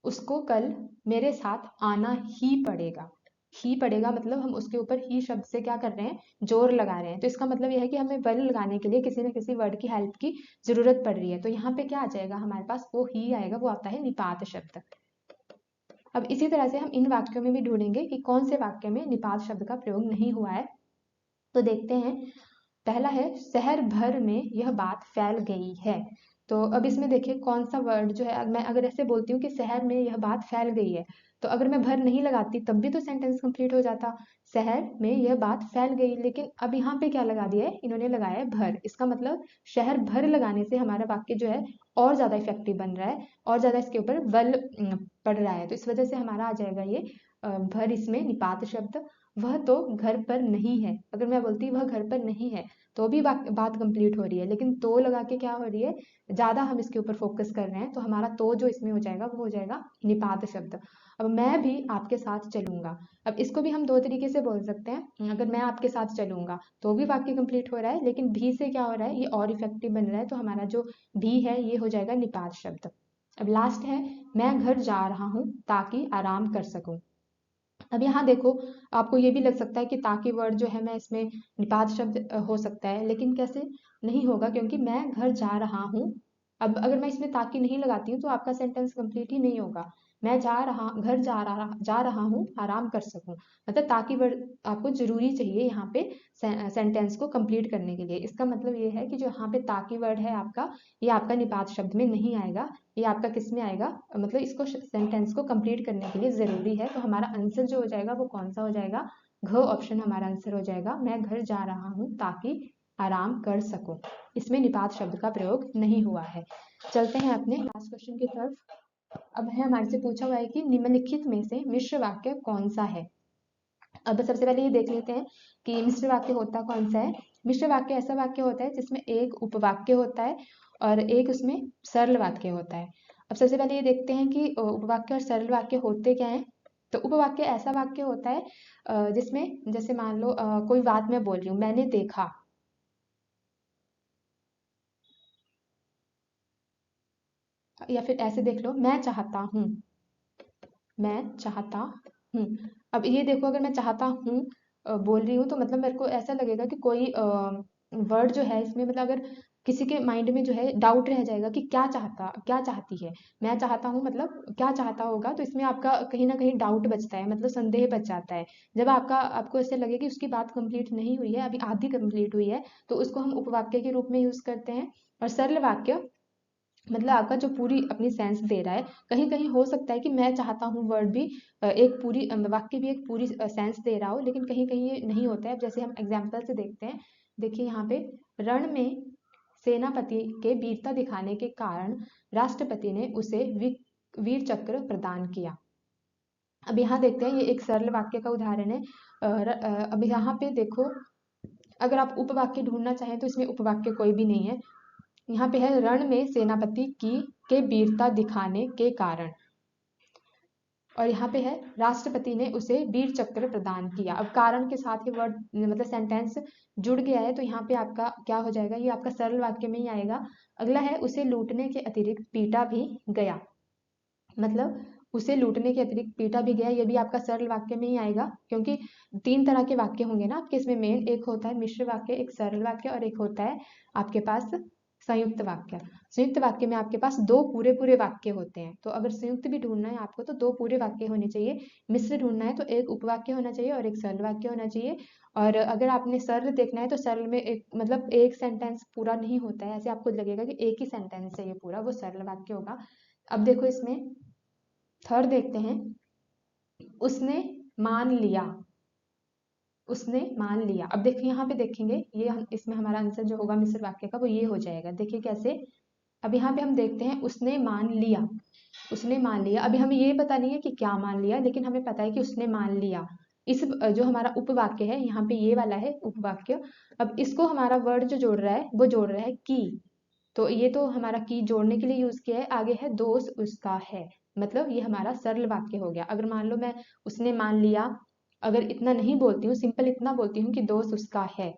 उसको कल मेरे साथ आना ही पड़ेगा, ही पड़ेगा मतलब हम उसके ऊपर ही शब्द से क्या कर रहे हैं, जोर लगा रहे हैं, तो इसका मतलब यह है कि हमें बल लगाने के लिए किसी न किसी वर्ड की हेल्प की जरूरत पड़ रही है, तो यहाँ पे क्या आ जाएगा हमारे पास, वो ही आएगा, वो आता है निपात शब्द। अब इसी तरह से हम इन वाक्यों में भी ढूंढेंगे कि कौन से वाक्य में निपात शब्द का प्रयोग नहीं हुआ है। तो देखते हैं, पहला है, शहर भर में यह बात फैल गई है। तो अब इसमें देखिए कौन सा वर्ड जो है, मैं अगर ऐसे बोलती हूँ कि शहर में यह बात फैल गई है, तो अगर मैं भर नहीं लगाती तब भी तो सेंटेंस कंप्लीट हो जाता, शहर में यह बात फैल गई, लेकिन अब यहाँ पे क्या लगा दिया है, इन्होंने लगाया है भर, इसका मतलब शहर भर लगाने से हमारा वाक्य जो है और ज्यादा इफेक्टिव बन रहा है, और ज्यादा इसके ऊपर बल पड़ रहा है, तो इस वजह से हमारा आ जाएगा ये भर, इसमें निपात शब्द। वह तो घर पर नहीं है, अगर मैं बोलती वह घर पर नहीं है तो भी बात कंप्लीट हो रही है, लेकिन तो लगा के क्या हो रही है, ज्यादा हम इसके ऊपर फोकस कर रहे हैं, तो हमारा तो जो इसमें हो जाएगा वो हो जाएगा निपात शब्द। अब मैं भी आपके साथ चलूंगा, अब इसको भी हम दो तरीके से बोल सकते हैं, अगर मैं आपके साथ चलूंगा तो भी वाक्य कंप्लीट हो रहा है, लेकिन भी से क्या हो रहा है, ये और इफेक्टिव बन रहा है, तो हमारा जो भी है ये हो जाएगा निपात शब्द। अब लास्ट है, मैं घर जा रहा हूं ताकि आराम कर सकूं। अब यहाँ देखो, आपको ये भी लग सकता है कि ताकि वर्ड जो है मैं इसमें निपात शब्द हो सकता है, लेकिन कैसे, नहीं होगा, क्योंकि मैं घर जा रहा हूँ। अब अगर मैं इसमें ताकि नहीं लगाती हूँ तो आपका सेंटेंस कंप्लीट ही नहीं होगा। मैं घर जा रहा हूँ आराम कर सकूं, मतलब ताकि वर्ड आपको जरूरी चाहिए यहाँ पे सेंटेंस को कंप्लीट करने के लिए। इसका मतलब ये है कि जो यहाँ पे ताकि वर्ड है आपका, ये आपका निपात शब्द में नहीं आएगा, ये आपका किस में आएगा, मतलब इसको सेंटेंस को कंप्लीट करने के लिए जरूरी है, तो हमारा आंसर जो हो जाएगा वो कौन सा हो जाएगा, घ ऑप्शन हमारा आंसर हो जाएगा, मैं घर जा रहा हूँ ताकि आराम कर सकूं, इसमें निपात शब्द का प्रयोग नहीं हुआ है। चलते हैं अपने लास्ट क्वेश्चन की तरफ। अब है हमारे से पूछा हुआ है कि निम्नलिखित में से मिश्र वाक्य कौन सा है। अब सबसे पहले ये देख लेते हैं कि मिश्र वाक्य होता कौन सा है। मिश्र वाक्य ऐसा वाक्य होता है जिसमें एक उपवाक्य होता है और एक उसमें सरल वाक्य होता है। अब सबसे पहले ये देखते हैं कि उपवाक्य और सरल वाक्य होते क्या हैं। तो उपवाक्य ऐसा वाक्य होता है जिसमें, जैसे मान लो कोई बात मैं बोल रही हूँ, मैंने देखा, या फिर ऐसे देख लो, मैं चाहता हूँ, मैं चाहता हूँ। अब ये देखो, अगर मैं चाहता हूँ बोल रही हूँ, तो मतलब मेरे को ऐसा लगेगा कि कोई वर्ड जो है इसमें, मतलब अगर किसी के माइंड में जो है डाउट रह जाएगा कि क्या चाहती है, मैं चाहता हूँ मतलब क्या चाहता होगा, तो इसमें आपका कहीं ना कहीं डाउट बचता है, मतलब संदेह बच जाता है। जब आपको ऐसे लगे कि उसकी बात कंप्लीट नहीं हुई है, अभी आधी कंप्लीट हुई है, तो उसको हम उपवाक्य के रूप में यूज करते हैं। और सरल वाक्य मतलब आपका जो पूरी अपनी सेंस दे रहा है, कहीं कहीं हो सकता है कि मैं चाहता हूँ वर्ड भी एक पूरी वाक्य भी एक पूरी सेंस दे रहा हो, लेकिन कहीं कहीं ये नहीं होता है। जैसे हम एग्जाम्पल से देखते हैं, देखिए यहाँ पे, रण में सेनापति के वीरता दिखाने के कारण राष्ट्रपति ने उसे वीर चक्र प्रदान किया। अब यहाँ देखते हैं, ये एक सरल वाक्य का उदाहरण है। अब यहाँ पे देखो, अगर आप उपवाक्य ढूंढना चाहें तो इसमें उपवाक्य कोई भी नहीं है। यहाँ पे है, रण में सेनापति की के वीरता दिखाने के कारण, और यहाँ पे है, राष्ट्रपति ने उसे वीर चक्र प्रदान किया। अब कारण के साथ ही वर्ड मतलब सेंटेंस जुड़ गया है, तो यहाँ पे आपका क्या हो जाएगा, ये आपका सरल वाक्य में ही आएगा। अगला है, उसे लूटने के अतिरिक्त पीटा भी गया, मतलब उसे लूटने के अतिरिक्त पीटा भी गया, ये भी आपका सरल वाक्य में ही आएगा, क्योंकि 3 तरह के वाक्य होंगे ना आपके इसमें मेन। एक होता है मिश्र वाक्य, एक सरल वाक्य और एक होता है आपके पास संयुक्त वाक्य। संयुक्त वाक्य में आपके पास 2 पूरे पूरे वाक्य होते हैं। तो अगर संयुक्त भी ढूंढना है आपको तो 2 पूरे वाक्य होने चाहिए। मिश्र ढूंढना है तो एक उपवाक्य होना चाहिए और एक सरल वाक्य होना चाहिए। और अगर आपने सरल देखना है तो सरल में एक मतलब एक सेंटेंस पूरा नहीं होता है, ऐसे आपको लगेगा कि एक ही सेंटेंस है ये पूरा, वो सरल वाक्य होगा। अब देखो इसमें थर्ड देखते हैं, उसने मान लिया। उसने मान लिया। अब देखिए यहाँ पे देखेंगे, ये हम इसमें हमारा आंसर जो होगा मिश्र वाक्य का वो ये हो जाएगा। देखिए कैसे, अब यहाँ पे हम देखते हैं उसने मान लिया। उसने मान लिया, अभी हमें ये पता नहीं है कि क्या मान लिया, लेकिन हमें पता है कि उसने मान लिया। इस जो हमारा उपवाक्य है यहाँ पे ये वाला है उपवाक्य। अब इसको हमारा वर्ड जो जोड़ रहा है वो जोड़ रहा है की। तो ये तो हमारा की जोड़ने के लिए यूज किया है। आगे है दोस्त उसका है, मतलब ये हमारा सरल वाक्य हो गया। अगर मान लो मैं उसने मान लिया, अगर इतना नहीं बोलती हूँ, सिंपल इतना बोलती हूँ कि दोस्त उसका है,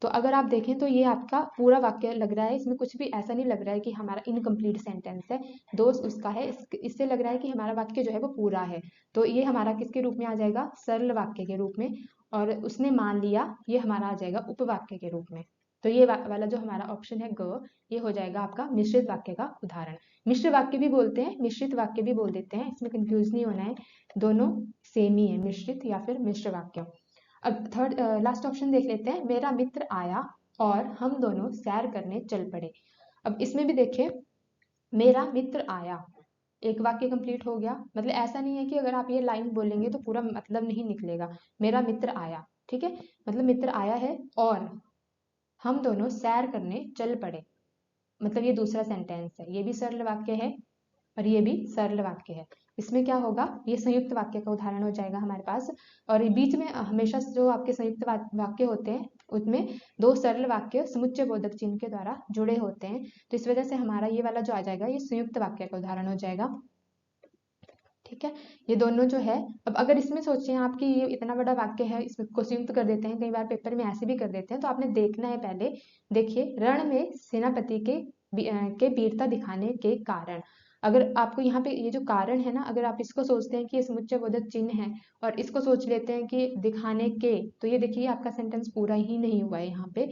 तो अगर आप देखें तो ये आपका पूरा वाक्य लग रहा है। इसमें कुछ भी ऐसा नहीं लग रहा है कि हमारा इनकम्प्लीट सेंटेंस है। दोस्त उसका है, इससे लग रहा है कि हमारा वाक्य जो है वो पूरा है। तो ये हमारा किसके रूप में आ जाएगा, सरल वाक्य के रूप में। और उसने मान लिया ये हमारा आ जाएगा उपवाक्य के रूप में। तो ये वाला जो हमारा ऑप्शन है ग, ये हो जाएगा आपका मिश्रित वाक्य का उदाहरण। मिश्र वाक्य भी बोलते हैं, मिश्रित वाक्य भी बोल देते हैं, इसमें कंफ्यूज नहीं होना है, दोनों सेम ही है, मिश्रित या फिर मिश्र वाक्य। अब थर्ड लास्ट ऑप्शन देख लेते हैं, मेरा मित्र आया और हम दोनों सैर करने चल पड़े। अब इसमें भी देखिए, मेरा मित्र आया, एक वाक्य कंप्लीट हो गया। मतलब ऐसा नहीं है कि अगर आप ये लाइन बोलेंगे तो पूरा मतलब नहीं निकलेगा। मेरा मित्र आया, ठीक है, मतलब मित्र आया है और हम दोनों सैर करने चल पड़े, मतलब ये दूसरा सेंटेंस है, ये भी सरल वाक्य है और ये भी सरल वाक्य है। इसमें क्या होगा, ये संयुक्त वाक्य का उदाहरण हो जाएगा हमारे पास। और बीच में हमेशा जो आपके संयुक्त वाक्य होते हैं उसमें 2 सरल वाक्य समुच्चय बोधक चिन्ह के द्वारा जुड़े होते हैं। तो इस वजह से हमारा ये वाला जो आ जाएगा ये संयुक्त वाक्य का उदाहरण हो जाएगा। ठीक है, ये दोनों जो है, अब अगर इसमें सोचें आप कि ये इतना बड़ा वाक्य है, इसमें को संयुक्त कर देते हैं, कई बार पेपर में ऐसे भी कर देते हैं, तो आपने देखना है पहले। देखिए, रण में सेनापति के वीरता दिखाने के कारण। अगर आपको यहाँ पे ये जो कारण है ना, अगर आप इसको सोचते हैं कि ये समुच्चय बोधक चिन्ह है और इसको सोच लेते हैं कि दिखाने के, तो ये देखिए आपका सेंटेंस पूरा ही नहीं हुआ है यहाँ पे।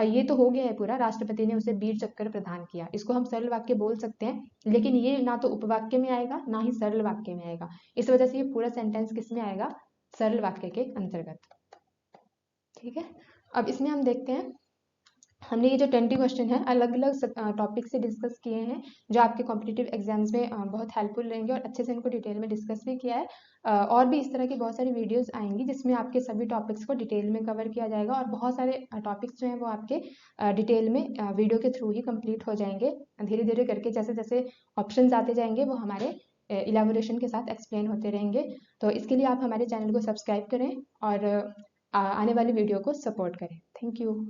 ये तो हो गया है पूरा, राष्ट्रपति ने उसे वीर चक्र प्रदान किया, इसको हम सरल वाक्य बोल सकते हैं, लेकिन ये ना तो उपवाक्य में आएगा ना ही सरल वाक्य में आएगा। इस वजह से ये पूरा सेंटेंस किस में आएगा, सरल वाक्य के अंतर्गत। ठीक है, अब इसमें हम देखते हैं, हमने ये जो 20 क्वेश्चन है अलग अलग टॉपिक से डिस्कस किए हैं, जो आपके कॉम्पिटिटिव एग्जाम्स में बहुत हेल्पफुल रहेंगे, और अच्छे से इनको डिटेल में डिस्कस भी किया है। और भी इस तरह की बहुत सारी वीडियोस आएंगी जिसमें आपके सभी टॉपिक्स को डिटेल में कवर किया जाएगा, और बहुत सारे टॉपिक्स जो हैं वो आपके डिटेल में वीडियो के थ्रू ही कंप्लीट हो जाएंगे। धीरे धीरे करके जैसे जैसे ऑप्शन आते जाएंगे वो हमारे इलेबोरेशन के साथ एक्सप्लेन होते रहेंगे। तो इसके लिए आप हमारे चैनल को सब्सक्राइब करें और आने वाली वीडियो को सपोर्ट करें। Thank you.